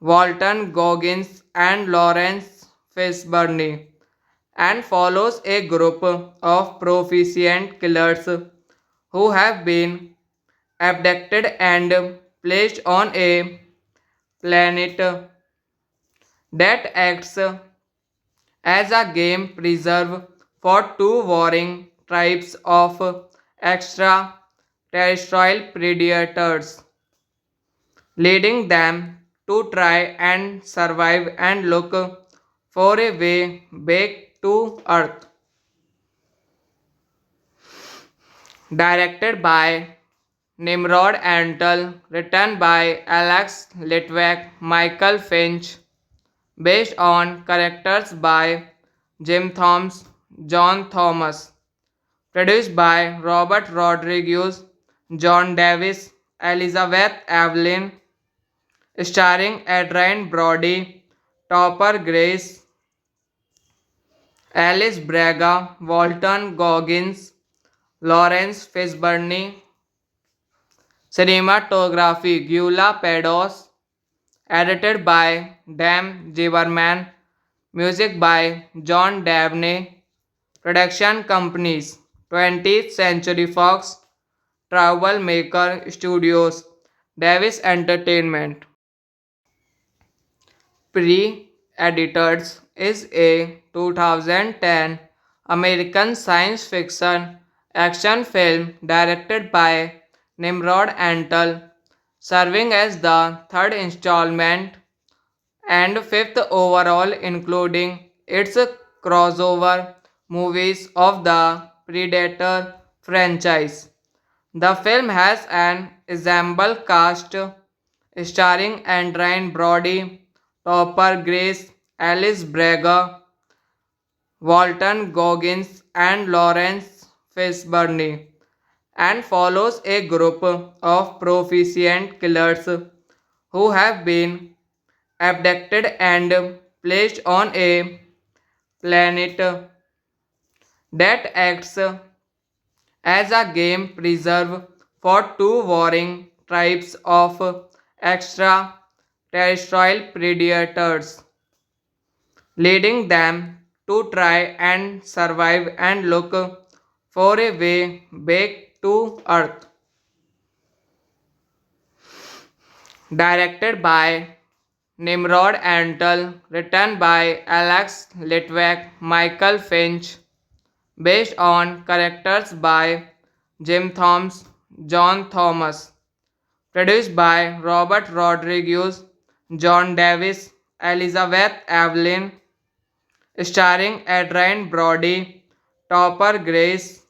Walton Goggins, and Lawrence Fishburne, and follows a group of proficient killers who have been abducted and placed on a planet that acts as a game preserve for two warring tribes of extraterrestrial predators, leading them to try and survive and look for a way back to Earth. Directed by Nimrod Antal, written by Alex Litvak, Michael Finch, based on characters by Jim Thomas, John Thomas, produced by Robert Rodriguez, John Davis, Elizabeth Evelyn, starring Adrian Brody, Topper Grace, Alice Braga, Walton Goggins, Lawrence Fishburne, cinematography Gyula Pados, edited by Dan Ziberman, music by John Dabney, production companies 20th Century Fox, Troublemaker Studios, Davis Entertainment. Pre-Editors is a 2010 American science fiction action film directed by Nimrod Antal, serving as the third installment and fifth overall, including its crossover movies of the Predator franchise. The film has an ensemble cast starring Adrian Brody, Topper Grace, Alice Braga, Walton Goggins, and Lawrence Fishburne, and follows a group of proficient killers who have been abducted and placed on a planet that acts as a game preserve for two warring tribes of extraterrestrial predators, leading them to try and survive and look for a way back to Earth. Directed by Nimrod Antal, written by Alex Litvak, Michael Finch, based on characters by Jim Thomas, John Thomas, produced by Robert Rodriguez, John Davis, Elizabeth Evelyn, starring Adrian Brody, Topper Grace,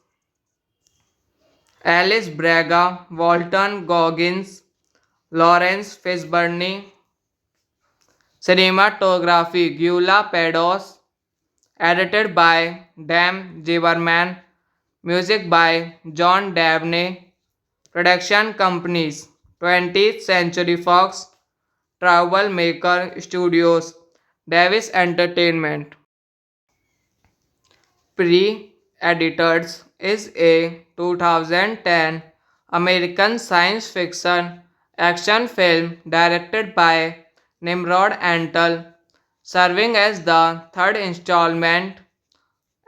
Alice Braga, Walton Goggins, Lawrence Fishburne, cinematography Gyula Pados, edited by Dan Ziberman, music by John Dabney, production companies 20th Century Fox, Troublemaker Studios, Davis Entertainment. Pre-Editors is a 2010 American science fiction action film directed by Nimrod Antal, serving as the third installment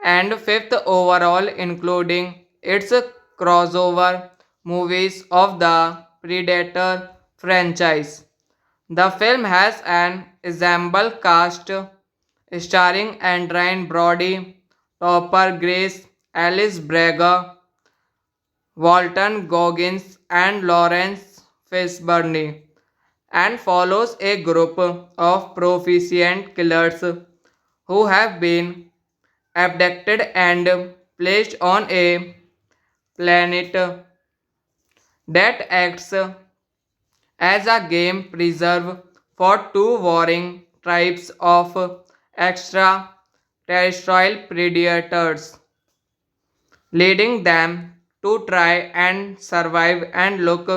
and fifth overall, including its crossover movies of the Predator franchise. The film has an ensemble cast starring Adrian Brody, Topper Grace, Alice Braga, Walton Goggins, and Lawrence Fishburne, and follows a group of proficient killers who have been abducted and placed on a planet that acts as a game preserve for two warring tribes of extraterrestrial predators, leading them to try and survive and look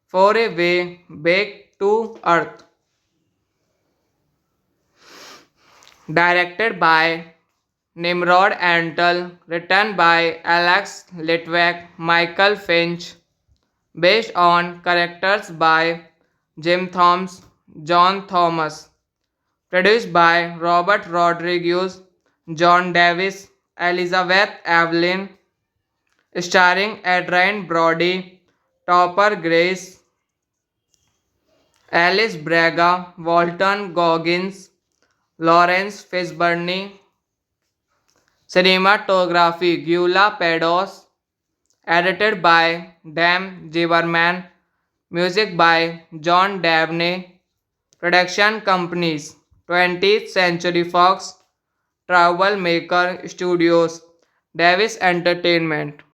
for a way back to Earth. Directed by Nimrod Antal, written by Alex Litvak, Michael Finch, based on characters by Jim Thomas, John Thomas. Produced by Robert Rodriguez, John Davis, Elizabeth Evelyn. Starring Adrian Brody, Topper Grace, Alice Braga, Walton Goggins, Lawrence Fishburne. Cinematography Gyula Pedos. Edited by Dan Ziberman. Music by John Dabney. Production companies 20th Century Fox, Troublemaker Studios, Davis Entertainment.